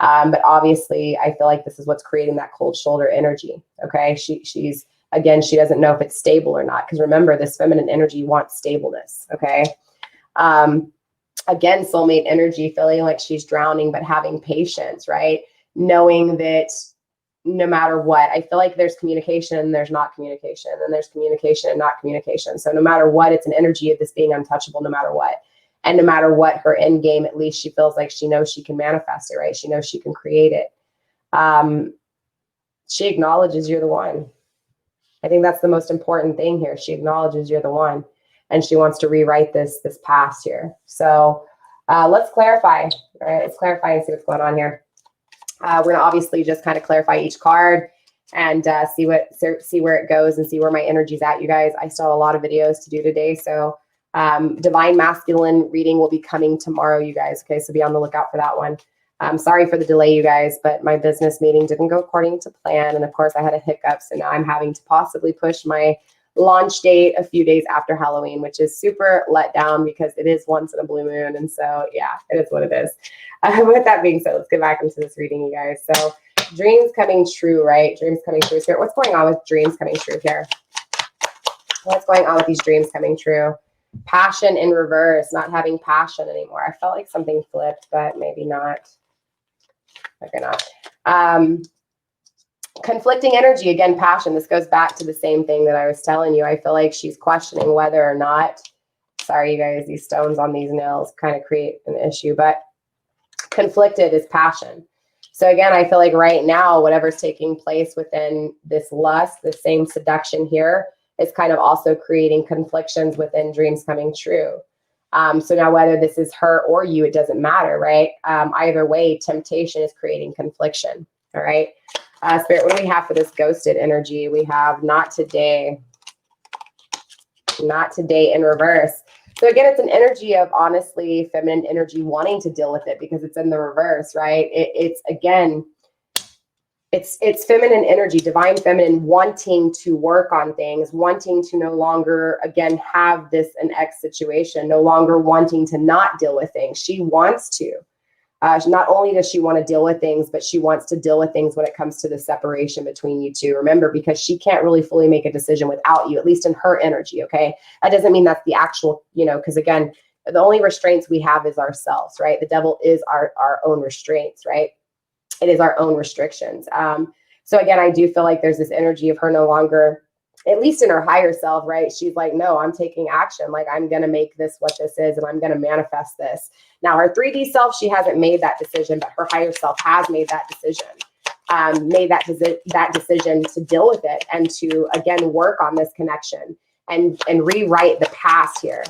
But obviously, I feel like this is what's creating that cold shoulder energy. Okay, she's again, she doesn't know if it's stable or not, because remember, this feminine energy wants stableness. Okay. Again, soulmate energy, feeling like she's drowning, but having patience, right? Knowing that no matter what, I feel like there's communication and there's not communication, and there's communication and not communication. So no matter what, it's an energy of this being untouchable no matter what. And no matter what her end game, at least she feels like she knows she can manifest it, right? She knows she can create it. She acknowledges you're the one. I think that's the most important thing here. She acknowledges you're the one, and she wants to rewrite this past here. So let's clarify, all right? Let's clarify and see what's going on here. We're gonna obviously just kind of clarify each card and see where it goes and see where my energy's at, you guys. I still have a lot of videos to do today, so Divine Masculine reading will be coming tomorrow, you guys. Okay, so be on the lookout for that one. I'm sorry for the delay, you guys, but my business meeting didn't go according to plan, and of course I had a hiccup, so now I'm having to possibly push my launch date a few days after Halloween, which is super let down because it is once in a blue moon. And so, yeah, it is what it is. With that being said, let's get back into this reading, you guys. So dreams coming true, right? Dreams coming true. Spirit, what's going on with dreams coming true here? What's going on with these dreams coming true? Passion in reverse, not having passion anymore. I felt like something flipped, but maybe not. Okay, not. Conflicting energy, again, passion. This goes back to the same thing that I was telling you. I feel like she's questioning whether or not, sorry, you guys, these stones on these nails kind of create an issue, but conflicted is passion. So again, I feel like right now, whatever's taking place within this lust, the same seduction here, is kind of also creating conflictions within dreams coming true. So now whether this is her or you, it doesn't matter, right? Either way, temptation is creating confliction, all right? Spirit, what do we have for this ghosted energy? We have not today in reverse. So again, it's an energy of honestly feminine energy wanting to deal with it because it's in the reverse, right? It's again, it's feminine energy, divine feminine wanting to work on things, wanting to no longer, again, have this an X situation, no longer wanting to not deal with things. She wants to. Not only does she want to deal with things, but she wants to deal with things when it comes to the separation between you two. Remember, because she can't really fully make a decision without you, at least in her energy, okay? That doesn't mean that's the actual, because again, the only restraints we have is ourselves, right? The devil is our own restraints, right? It is our own restrictions. So again, I do feel like there's this energy of her no longer, at least in her higher self, right? She's like, no, I'm taking action. Like, I'm going to make this what this is, and I'm going to manifest this. Now, her 3D self, she hasn't made that decision, but her higher self has made that decision, made that decision to deal with it and to, again, work on this connection and rewrite the past here.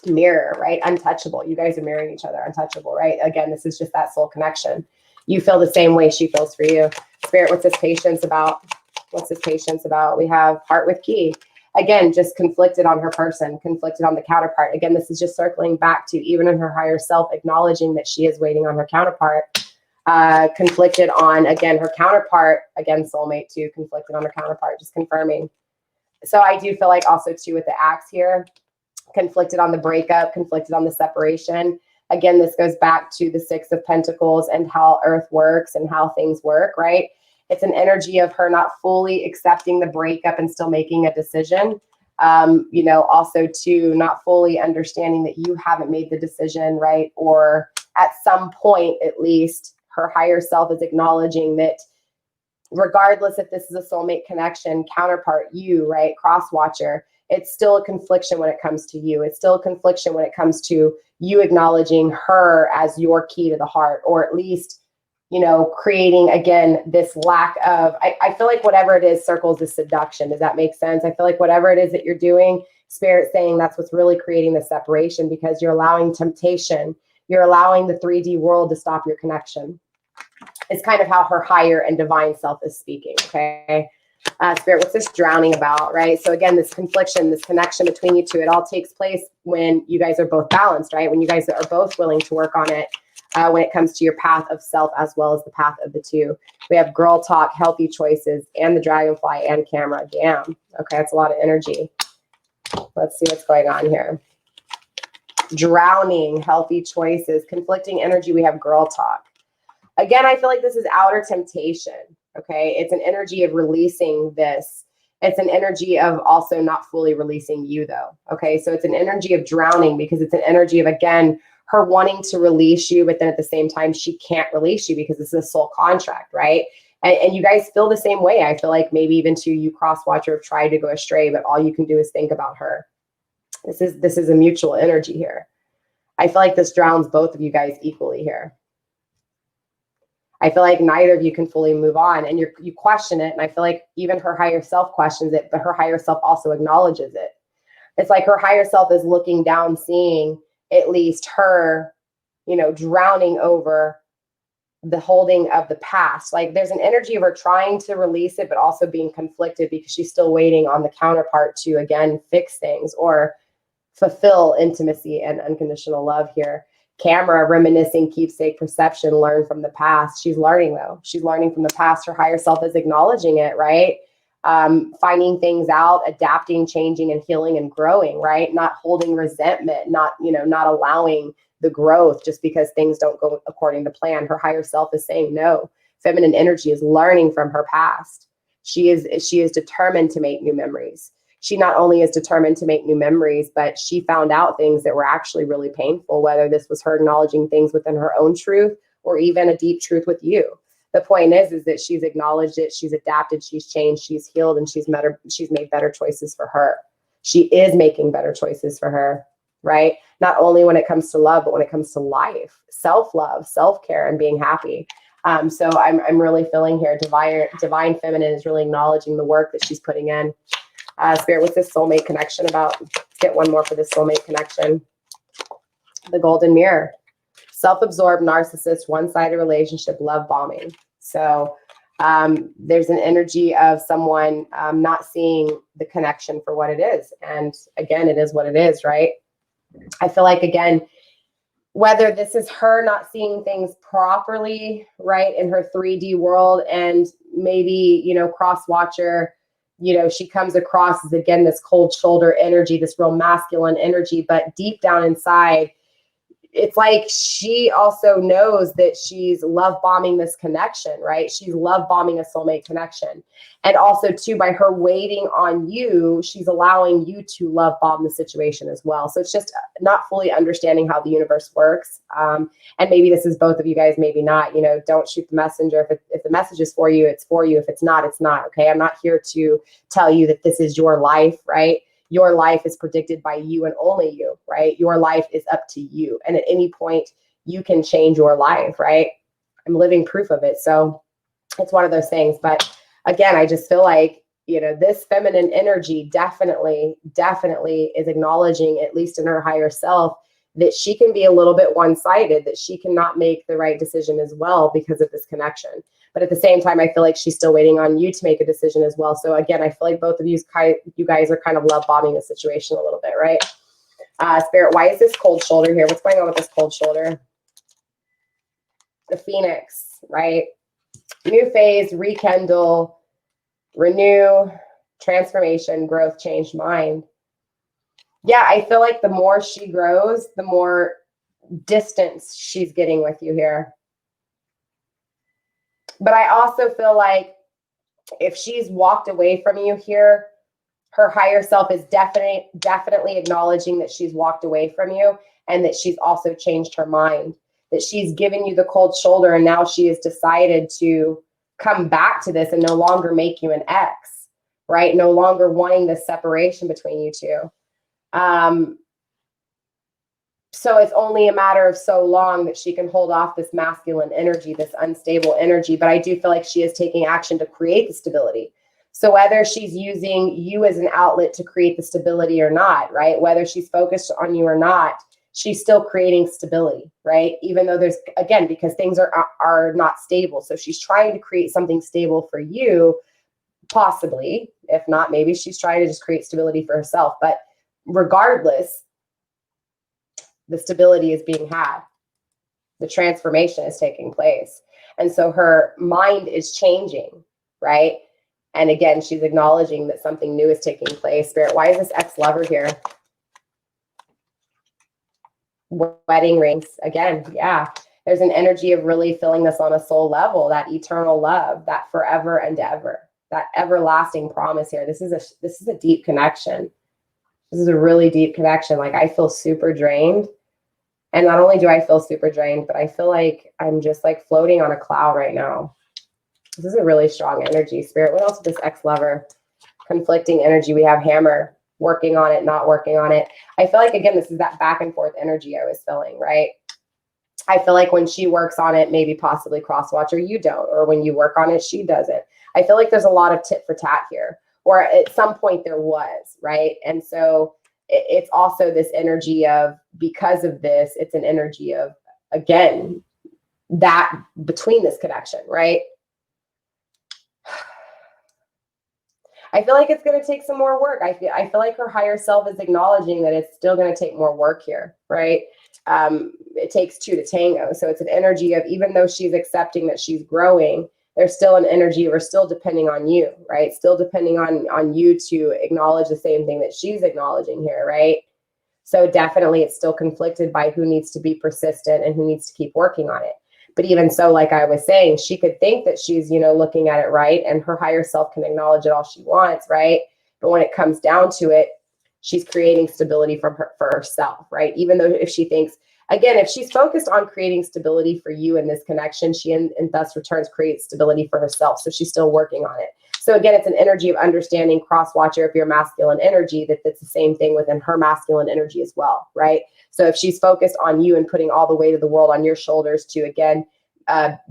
Mirror, right? Untouchable. You guys are mirroring each other. Untouchable, right? Again, this is just that soul connection. You feel the same way she feels for you. Spirit, what's this patience about? What's this patience about? We have heart with key. Again, just conflicted on her person, conflicted on the counterpart. Again, this is just circling back to even in her higher self, acknowledging that she is waiting on her counterpart. Conflicted on, again, her counterpart. Again, soulmate too, conflicted on her counterpart, just confirming. So I do feel like also too with the axe here, conflicted on the breakup, conflicted on the separation. Again, this goes back to the Six of Pentacles and how Earth works and how things work, right? It's an energy of her not fully accepting the breakup and still making a decision. Also too, not fully understanding that you haven't made the decision, right? Or at some point, at least, her higher self is acknowledging that regardless if this is a soulmate connection, counterpart, you, right? CROSSWATCHER, it's still a confliction when it comes to you. It's still a confliction when it comes to you acknowledging her as your key to the heart, or at least, creating, again, this lack of, I feel like whatever it is circles is seduction. Does that make sense? I feel like whatever it is that you're doing, Spirit saying that's what's really creating the separation, because you're allowing temptation. You're allowing the 3D world to stop your connection. It's kind of how her higher and divine self is speaking, okay? Spirit, what's this drowning about, right? So again, this confliction, this connection between you two, it all takes place when you guys are both balanced, right? When you guys are both willing to work on it. When it comes to your path of self as well as the path of the two. We have girl talk, healthy choices, and the dragonfly and camera. Damn. Okay, that's a lot of energy. Let's see what's going on here. Drowning, healthy choices, conflicting energy. We have girl talk. Again, I feel like this is outer temptation. Okay. It's an energy of releasing this. It's an energy of also not fully releasing you, though. Okay. So it's an energy of drowning, because it's an energy of, again, her wanting to release you, but then at the same time, she can't release you because this is a soul contract, right? And you guys feel the same way. I feel like maybe even to you, CROSSWATCHER, have tried to go astray, but all you can do is think about her. This is a mutual energy here. I feel like this drowns both of you guys equally here. I feel like neither of you can fully move on, and you question it. And I feel like even her higher self questions it, but her higher self also acknowledges it. It's like her higher self is looking down, seeing at least her, drowning over the holding of the past. Like there's an energy of her trying to release it, but also being conflicted because she's still waiting on the counterpart to, again, fix things or fulfill intimacy and unconditional love here. Camera, reminiscing, keepsake, perception, learn from the past. She's learning, though. She's learning from the past. Her higher self is acknowledging it, right? Finding things out, adapting, changing, and healing and growing, right? Not holding resentment, not allowing the growth just because things don't go according to plan. Her higher self is saying no. Feminine energy is learning from her past. She is determined to make new memories. She not only is determined to make new memories, but she found out things that were actually really painful, whether this was her acknowledging things within her own truth or even a deep truth with you. The point is that she's acknowledged it, she's adapted, she's changed, she's healed, and she's made better choices for her. She is making better choices for her, right? Not only when it comes to love, but when it comes to life, self-love, self-care, and being happy. So I'm really feeling here, divine feminine is really acknowledging the work that she's putting in. Spirit, what's this soulmate connection about? Let's get one more for this soulmate connection. The golden mirror. Self-absorbed, narcissist, one-sided relationship, love bombing. So there's an energy of someone not seeing the connection for what it is. And again, it is what it is, right? I feel like, again, whether this is her not seeing things properly, right, in her 3D world, and maybe, CROSSWATCHER, she comes across as, again, this cold shoulder energy, this real masculine energy, but deep down inside, it's like she also knows that she's love bombing this connection, right? She's love bombing a soulmate connection. And also too, by her waiting on you, she's allowing you to love bomb the situation as well. So it's just not fully understanding how the universe works. And maybe this is both of you guys, maybe not, don't shoot the messenger. If the message is for you, it's for you. If it's not, it's not. Okay. I'm not here to tell you that this is your life, right? Your life is predicted by you and only you, right? Your life is up to you. And at any point, you can change your life, right? I'm living proof of it. So it's one of those things. But again, I just feel like, this feminine energy definitely is acknowledging, at least in her higher self, that she can be a little bit one-sided, that she cannot make the right decision as well because of this connection. But at the same time, I feel like she's still waiting on you to make a decision as well. So again, I feel like both of you guys are kind of love bombing the situation a little bit, right? Spirit, why is this cold shoulder here? What's going on with this cold shoulder? The Phoenix, right? New phase, rekindle, renew, transformation, growth, change mind. Yeah, I feel like the more she grows, the more distance she's getting with you here. But I also feel like if she's walked away from you here, her higher self is definitely acknowledging that she's walked away from you, and that she's also changed her mind, that she's given you the cold shoulder, and now she has decided to come back to this and no longer make you an ex, right? No longer wanting this separation between you two. So it's only a matter of so long that she can hold off this masculine energy, this unstable energy. But I do feel like she is taking action to create the stability. So whether she's using you as an outlet to create the stability or not, right? Whether she's focused on you or not, she's still creating stability, right? Even though there's, again, because things are not stable. So she's trying to create something stable for you, possibly. If not, maybe she's trying to just create stability for herself. But regardless, the stability is being had. The transformation is taking place. And so her mind is changing, right? And again, she's acknowledging that something new is taking place. Spirit, why is this ex-lover here? Wedding rings. Again, yeah. There's an energy of really feeling this on a soul level, that eternal love, that forever and ever, that everlasting promise here. This is a deep connection. This is a really deep connection. Like, I feel super drained. And not only do I feel super drained, but I feel like I'm just like floating on a cloud right now. This is a really strong energy. Spirit, what else with this ex-lover? Conflicting energy. We have Hammer, working on it, not working on it. I feel like, again, this is that back and forth energy I was feeling, right? I feel like when she works on it, maybe possibly CROSSWATCHER, you don't. Or when you work on it, she doesn't. I feel like there's a lot of tit for tat here. Or at some point there was, right? And so it's also this energy of, because of this, it's an energy of, again, that between this connection, right? I feel like it's going to take some more work. I feel like her higher self is acknowledging that it's still going to take more work here, right? It takes two to tango. So it's an energy of, even though she's accepting that she's growing, there's still an energy of her still depending on you, right? Still depending on you to acknowledge the same thing that she's acknowledging here, right? So definitely it's still conflicted by who needs to be persistent and who needs to keep working on it. But even so, like I was saying, she could think that she's, looking at it right, and her higher self can acknowledge it all she wants, right? But when it comes down to it, she's creating stability for herself, right? Even though if she thinks, again, if she's focused on creating stability for you in this connection, she in thus returns creates stability for herself. So she's still working on it. So again, it's an energy of understanding, CROSSWATCHER, if you're masculine energy, that's the same thing within her masculine energy as well, right? So if she's focused on you and putting all the weight of the world on your shoulders to, again,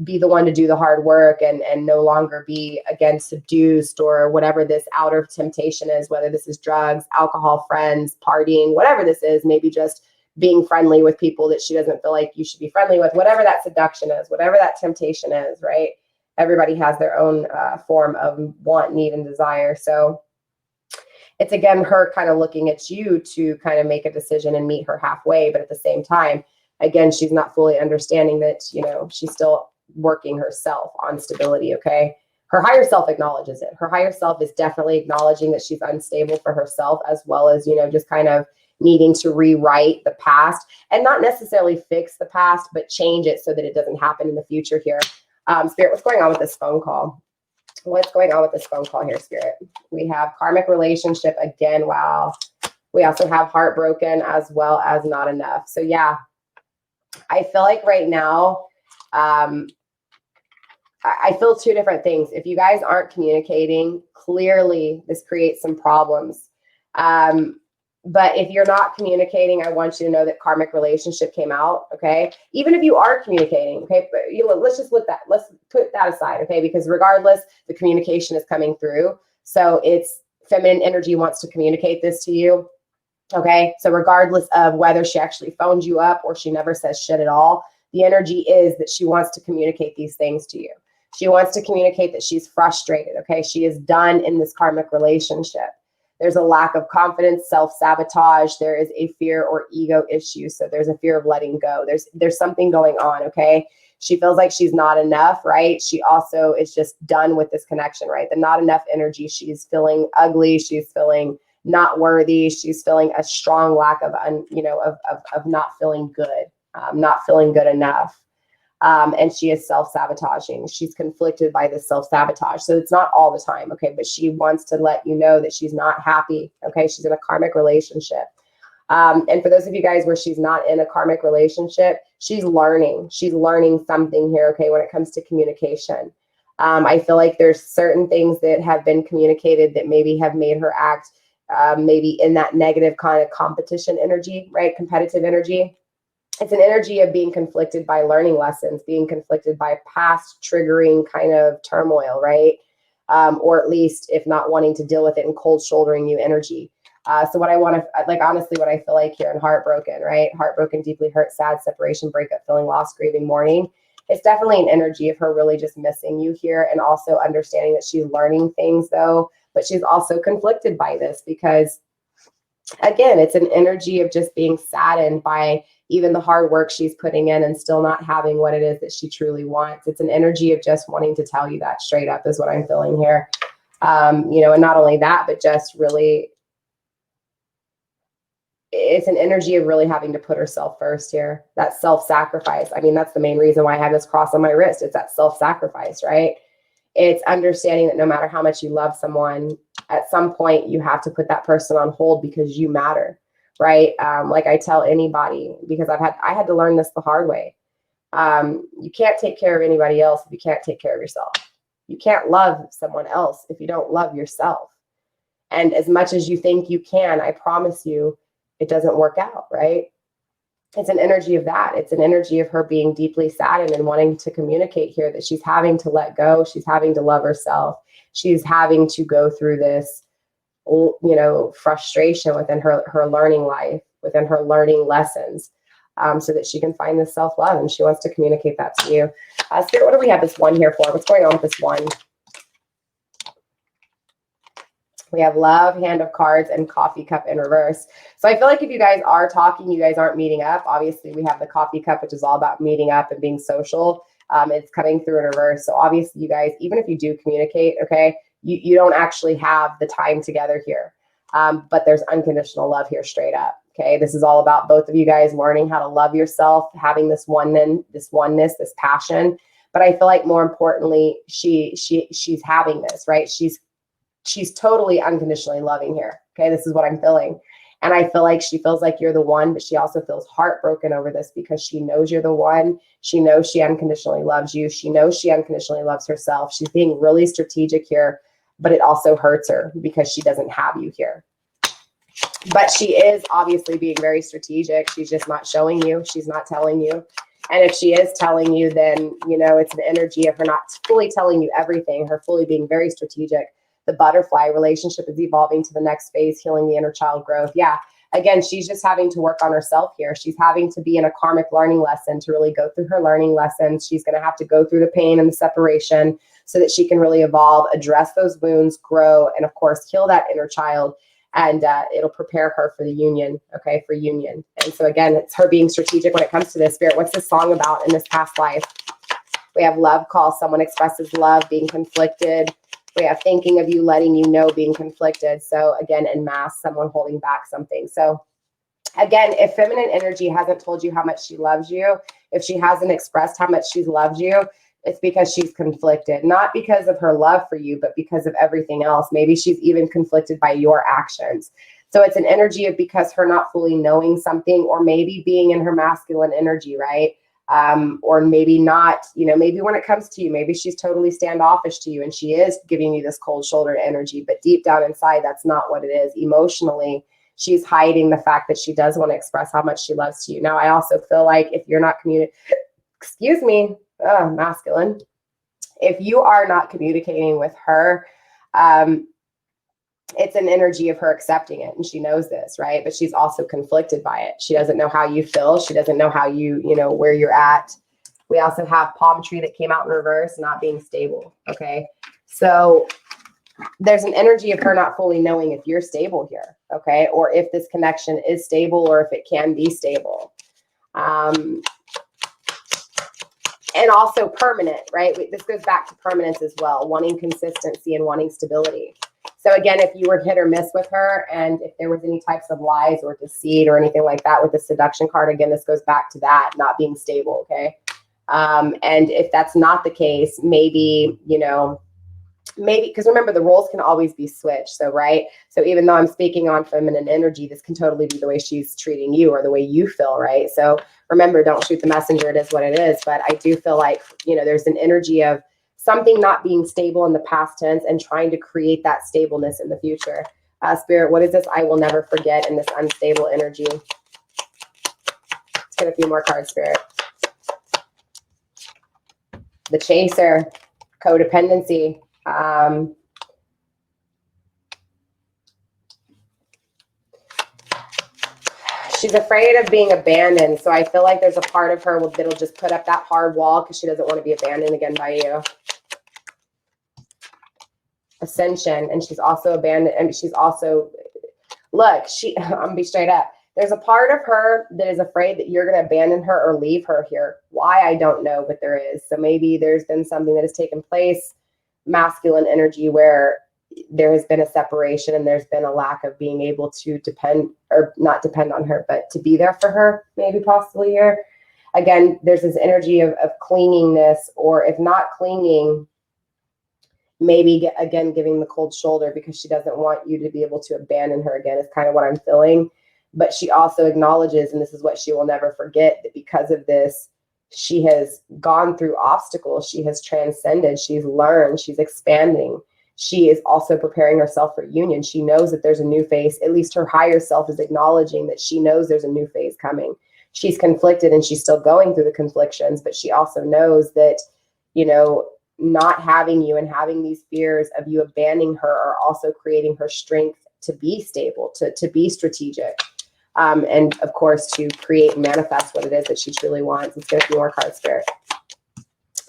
be the one to do the hard work and no longer be, again, seduced or whatever this outer temptation is, whether this is drugs, alcohol, friends, partying, whatever this is, maybe just being friendly with people that she doesn't feel like you should be friendly with, whatever that seduction is, whatever that temptation is, right? Everybody has their own form of want, need, and desire. So it's, again, her kind of looking at you to kind of make a decision and meet her halfway. But at the same time, again, she's not fully understanding that, she's still working herself on stability, okay? Her higher self acknowledges it. Her higher self is definitely acknowledging that she's unstable for herself, as well as, just kind of needing to rewrite the past and not necessarily fix the past, but change it so that it doesn't happen in the future here. Spirit, what's going on with this phone call? What's going on with this phone call here, Spirit? We have karmic relationship again. Wow. We also have heartbroken as well as not enough. So yeah, I feel like right now, I feel two different things. If you guys aren't communicating, clearly this creates some problems. But if you're not communicating, I want you to know that karmic relationship came out, okay? Even if you are communicating, okay? But let's just let's put that aside, okay? Because regardless, the communication is coming through. So it's feminine energy wants to communicate this to you, okay? So regardless of whether she actually phoned you up or she never says shit at all, the energy is that she wants to communicate these things to you. She wants to communicate that she's frustrated, okay? She is done in this karmic relationship. There's a lack of confidence, self-sabotage. There is a fear or ego issue. So there's a fear of letting go. There's something going on, okay? She feels like she's not enough, right? She also is just done with this connection, right? The not enough energy. She's feeling ugly. She's feeling not worthy. She's feeling a strong lack of, of not feeling good, not feeling good enough. And she is self-sabotaging. She's conflicted by this self-sabotage. So it's not all the time, okay? But she wants to let you know that she's not happy, okay? She's in a karmic relationship. And for those of you guys where she's not in a karmic relationship, she's learning. She's learning something here, okay, when it comes to communication. I feel like there's certain things that have been communicated that maybe have made her act maybe in that negative kind of competition energy, right? Competitive energy. It's an energy of being conflicted by learning lessons, being conflicted by past triggering kind of turmoil, right? Or at least if not wanting to deal with it and cold shouldering you energy. So what I want to, honestly, what I feel like here in heartbroken, right? Heartbroken, deeply hurt, sad, separation, breakup, feeling lost, grieving, mourning. It's definitely an energy of her really just missing you here, and also understanding that she's learning things though, but she's also conflicted by this because, again, it's an energy of just being saddened by even the hard work she's putting in and still not having what it is that she truly wants. It's an energy of just wanting to tell you that straight up is what I'm feeling here. And not only that, but just really, it's an energy of really having to put herself first here. That self-sacrifice. I mean, that's the main reason why I have this cross on my wrist. It's that self-sacrifice, right? It's understanding that no matter how much you love someone, at some point you have to put that person on hold because you matter, right? Like I tell anybody, because I had to learn this the hard way. You can't take care of anybody else if you can't take care of yourself. You can't love someone else if you don't love yourself. And as much as you think you can, I promise you, it doesn't work out, right? It's an energy of that. It's an energy of her being deeply saddened and wanting to communicate here that she's having to let go. She's having to love herself. She's having to go through this, you know, frustration within her learning life, within her learning lessons, so that she can find this self-love. And she wants to communicate that to you. Spirit, what do we have this one here for? What's going on with this one? We have love, hand of cards, and coffee cup in reverse. So I feel like if you guys are talking, you guys aren't meeting up. Obviously, we have the coffee cup, which is all about meeting up and being social. It's coming through in reverse. So obviously, you guys, even if you do communicate, okay, you don't actually have the time together here. But there's unconditional love here straight up. Okay, this is all about both of you guys learning how to love yourself, having this oneness, this passion. But I feel like more importantly, she's having this, right? She's totally unconditionally loving here. Okay, this is what I'm feeling. And I feel like she feels like you're the one, but she also feels heartbroken over this because she knows you're the one. She knows she unconditionally loves you. She knows she unconditionally loves herself. She's being really strategic here, but it also hurts her because she doesn't have you here. But she is obviously being very strategic. She's just not showing you. She's not telling you. And if she is telling you, then, you know, it's an energy of her not fully telling you everything, her fully being very strategic. The butterfly relationship is evolving to the next phase, healing the inner child growth. Yeah. Again, she's just having to work on herself here. She's having to be in a karmic learning lesson to really go through her learning lessons. She's going to have to go through the pain and the separation so that she can really evolve, address those wounds, grow, and of course, heal that inner child. And it'll prepare her for the union, okay, for union. And so again, it's her being strategic when it comes to this. Spirit, what's this song about in this past life? We have love call, someone expresses love, being conflicted. We have thinking of you, letting you know, being conflicted. So again, en masse, someone holding back something. So again, if feminine energy hasn't told you how much she loves you, if she hasn't expressed how much she's loved you, it's because she's conflicted, not because of her love for you, but because of everything else. Maybe she's even conflicted by your actions. So it's an energy of because her not fully knowing something, or maybe being in her masculine energy, right? Or maybe not, you know, maybe when it comes to you, maybe she's totally standoffish to you and she is giving you this cold shoulder energy, but deep down inside, that's not what it is. Emotionally, she's hiding the fact that she does want to express how much she loves you. Now, I also feel like if you're not masculine, if you are not communicating with her, it's an energy of her accepting it, and she knows this, right? But she's also conflicted by it. She doesn't know how you feel. She doesn't know how you know, where you're at. We also have palm tree that came out in reverse, not being stable, okay? So there's an energy of her not fully knowing if you're stable here, okay? Or if this connection is stable, or if it can be stable. And also permanent, right? This goes back to permanence as well, wanting consistency and wanting stability. So again, if you were hit or miss with her, and if there was any types of lies or deceit or anything like that with the seduction card, again, this goes back to that, not being stable, okay? And if that's not the case, maybe, you know, maybe, because remember, the roles can always be switched. So, right. So even though I'm speaking on feminine energy, this can totally be the way she's treating you or the way you feel, right? So remember, don't shoot the messenger. It is what it is. But I do feel like, you know, there's an energy of something not being stable in the past tense and trying to create that stableness in the future. Spirit, what is this? I will never forget in this unstable energy. Let's get a few more cards, Spirit. The chaser, codependency. She's afraid of being abandoned. So I feel like there's a part of her that'll just put up that hard wall because she doesn't want to be abandoned again by you. Ascension. And she's also abandoned. And she's also, look, I'm gonna be straight up. There's a part of her that is afraid that you're going to abandon her or leave her here. Why, I don't know, but there is. So maybe there's been something that has taken place, masculine energy, where there has been a separation and there's been a lack of being able to depend, or not depend on her, but to be there for her, maybe possibly here. Again, there's this energy of clingingness, or if not clinging, maybe again giving the cold shoulder because she doesn't want you to be able to abandon her again, is kind of what I'm feeling. But she also acknowledges, and this is what she will never forget, that because of this, she has gone through obstacles, she has transcended, she's learned, she's expanding. She is also preparing herself for union. She knows that there's a new phase. At least her higher self is acknowledging that she knows there's a new phase coming. She's conflicted and she's still going through the conflictions, but she also knows that, you know, not having you and having these fears of you abandoning her are also creating her strength to be stable, to be strategic. And of course, to create and manifest what it is that she truly wants. Let's get a few more cards, Spirit.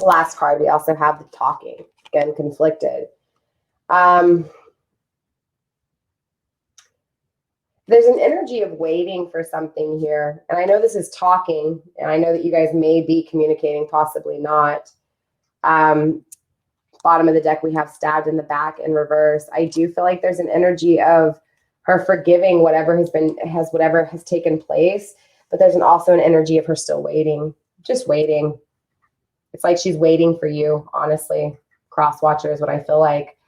Last card, we also have the Talking. Again, conflicted. There's an energy of waiting for something here. And I know this is talking, and I know that you guys may be communicating, possibly not. Bottom of the deck, we have Stabbed in the Back in reverse. I do feel like there's an energy of her forgiving whatever has taken place, but there's also an energy of her still waiting, just waiting. It's like she's waiting for you, honestly. CROSSWATCHER is what I feel like.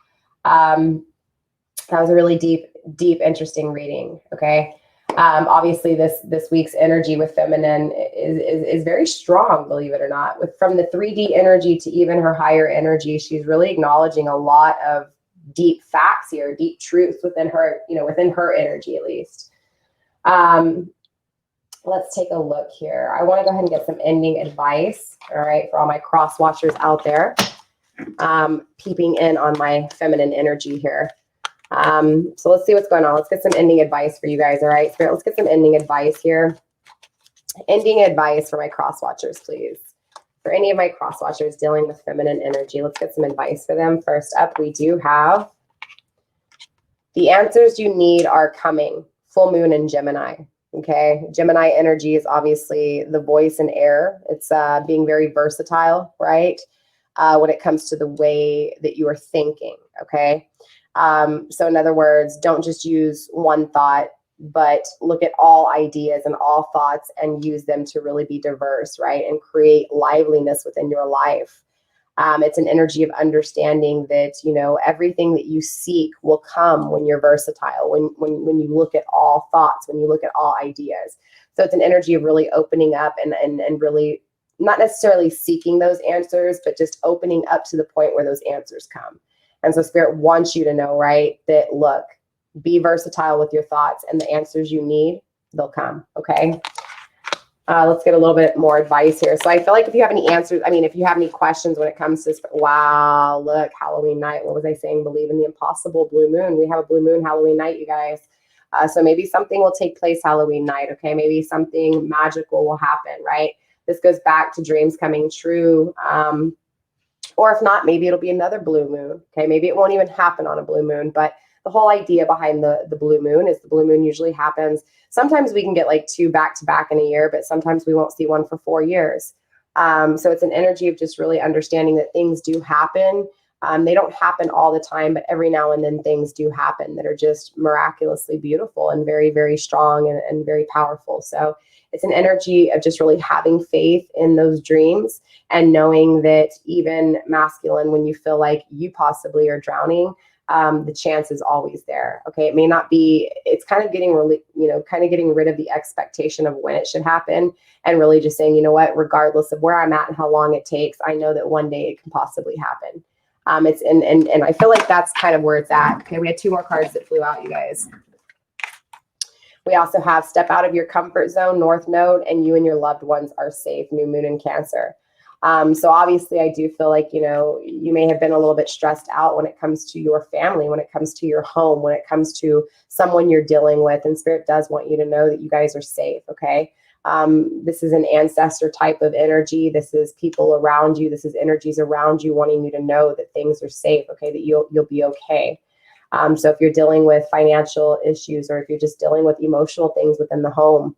That was a really deep, interesting reading. Okay. Obviously this week's energy with feminine is very strong, believe it or not. From the 3D energy to even her higher energy, she's really acknowledging a lot of deep facts here, deep truths within her, you know, within her energy at least. Let's take a look here. I want to go ahead and get some ending advice, all right, for all my CROSSWATCHERs out there, peeping in on my feminine energy here. So let's see what's going on. Let's get some ending advice for you guys. All right, Spirit, let's get some ending advice here. Ending advice for my CROSSWATCHERs, please. For any of my CROSSWATCHERs dealing with feminine energy, let's get some advice for them. First up, we do have the answers you need are coming. Full moon in Gemini. Okay, Gemini energy is obviously the voice and air. It's being very versatile, right? When it comes to the way that you are thinking. Okay. So in other words, don't just use one thought, but look at all ideas and all thoughts and use them to really be diverse, right? And create liveliness within your life. It's an energy of understanding that, you know, everything that you seek will come when you're versatile, when you look at all thoughts, when you look at all ideas. So it's an energy of really opening up and really not necessarily seeking those answers, but just opening up to the point where those answers come. And so Spirit wants you to know, right, that look, be versatile with your thoughts and the answers you need, they'll come. Okay. Let's get a little bit more advice here. So I feel like if you have any answers, I mean, if you have any questions when it comes to, wow, look, Halloween night. What was I saying? Believe in the impossible. Blue moon. We have a blue moon Halloween night, you guys. So maybe something will take place Halloween night. Okay. Maybe something magical will happen, right? This goes back to dreams coming true. Or if not, maybe it'll be another blue moon. Okay. Maybe it won't even happen on a blue moon, but the whole idea behind the blue moon is the blue moon usually happens. Sometimes we can get like 2 back to back in a year, but sometimes we won't see one for 4 years. So it's an energy of just really understanding that things do happen. They don't happen all the time, but every now and then things do happen that are just miraculously beautiful and very, very strong and very powerful. So it's an energy of just really having faith in those dreams and knowing that even masculine, when you feel like you possibly are drowning, the chance is always there. Okay. It may not be, it's kind of getting really, kind of getting rid of the expectation of when it should happen and really just saying, you know what, regardless of where I'm at and how long it takes, I know that one day it can possibly happen. And I feel like that's kind of where it's at. Okay. We had 2 more cards that flew out, you guys. We also have step out of your comfort zone, North Node, and you and your loved ones are safe, new moon in Cancer. So obviously I do feel like, you may have been a little bit stressed out when it comes to your family, when it comes to your home, when it comes to someone you're dealing with, and Spirit does want you to know that you guys are safe. Okay. This is an ancestor type of energy. This is people around you. This is energies around you wanting you to know that things are safe. Okay. That you'll be okay. So if you're dealing with financial issues, or if you're just dealing with emotional things within the home,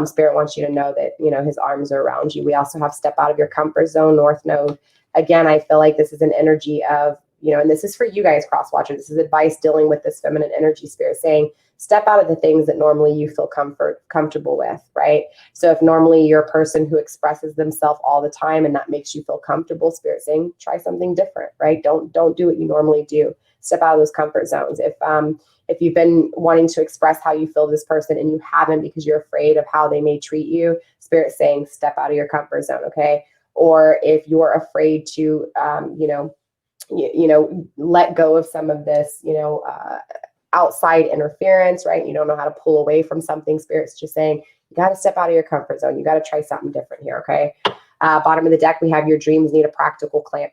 Spirit wants you to know that, his arms are around you. We also have step out of your comfort zone, North Node. Again, I feel like this is an energy of, you know, and this is for you guys, cross watchers. This is advice dealing with this feminine energy, spirit saying, step out of the things that normally you feel comfortable with, right? So if normally you're a person who expresses themselves all the time and that makes you feel comfortable, spirit saying, try something different, right? Don't do what you normally do. Step out of those comfort zones. If you've been wanting to express how you feel this person and you haven't because you're afraid of how they may treat you, spirit saying, step out of your comfort zone, okay? Or if you're afraid to, let go of some of this, outside interference, right? You don't know how to pull away from something. Spirit's just saying, you got to step out of your comfort zone. You got to try something different here, okay? Bottom of the deck, we have your dreams need a practical plan.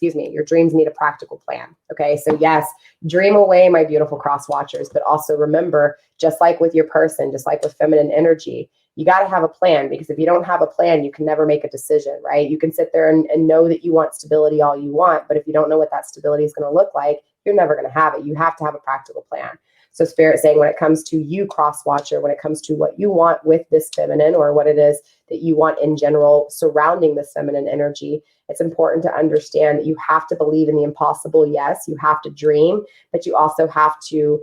Your dreams need a practical plan. Okay. So yes, dream away, my beautiful cross watchers, but also remember, just like with your person, just like with feminine energy, you got to have a plan, because if you don't have a plan, you can never make a decision, right? You can sit there and know that you want stability all you want, but if you don't know what that stability is going to look like, you're never going to have it. You have to have a practical plan. So Spirit saying, when it comes to you, cross watcher, when it comes to what you want with this feminine, or what it is that you want in general surrounding this feminine energy, it's important to understand that you have to believe in the impossible. Yes, you have to dream, but you also have to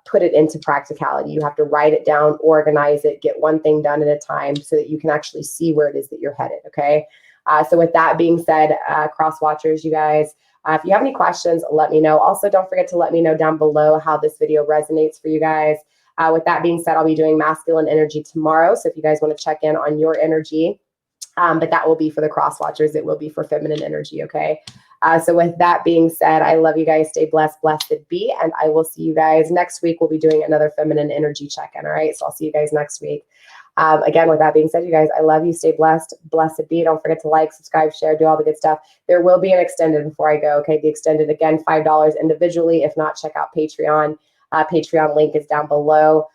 put it into practicality. You have to write it down, organize it, get one thing done at a time so that you can actually see where it is that you're headed. Okay. So with that being said, cross watchers, you guys, if you have any questions, let me know. Also, don't forget to let me know down below how this video resonates for you guys. With that being said, I'll be doing masculine energy tomorrow. So if you guys want to check in on your energy, but that will be for the cross watchers. It will be for feminine energy. Okay. So with that being said, I love you guys. Stay blessed, blessed be. And I will see you guys next week. We'll be doing another feminine energy check-in. All right. So I'll see you guys next week. Again, with that being said, you guys, I love you. Stay blessed, blessed be. Don't forget to like, subscribe, share, do all the good stuff. There will be an extended before I go. Okay. The extended, again, $5 individually. If not, check out Patreon. Patreon link is down below.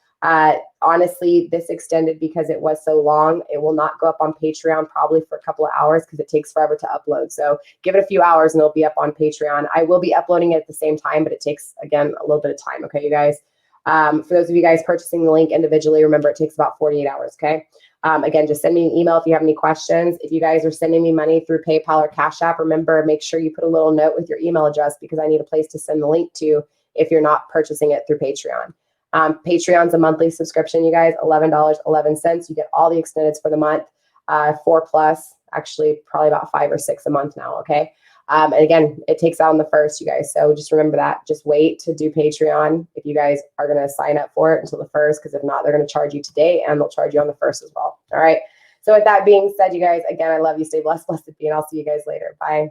Honestly, this extended, because it was so long, it will not go up on Patreon probably for a couple of hours because it takes forever to upload. So give it a few hours and it'll be up on Patreon. I will be uploading it at the same time, but it takes, again, a little bit of time. Okay, you guys. For those of you guys purchasing the link individually, remember it takes about 48 hours. Okay. Again, just send me an email if you have any questions. If you guys are sending me money through PayPal or Cash App, remember, make sure you put a little note with your email address, because I need a place to send the link to if you're not purchasing it through Patreon. Patreon's a monthly subscription, you guys, $11.11. You get all the extendeds for the month, 4+, actually probably about 5 or 6 a month now. Okay. And again, it takes out on the 1st, you guys. So just remember that. Just wait to do Patreon if you guys are going to sign up for it until the 1st, because if not, they're going to charge you today and they'll charge you on the 1st as well. All right. So with that being said, you guys, again, I love you. Stay blessed, blessed be, and I'll see you guys later. Bye.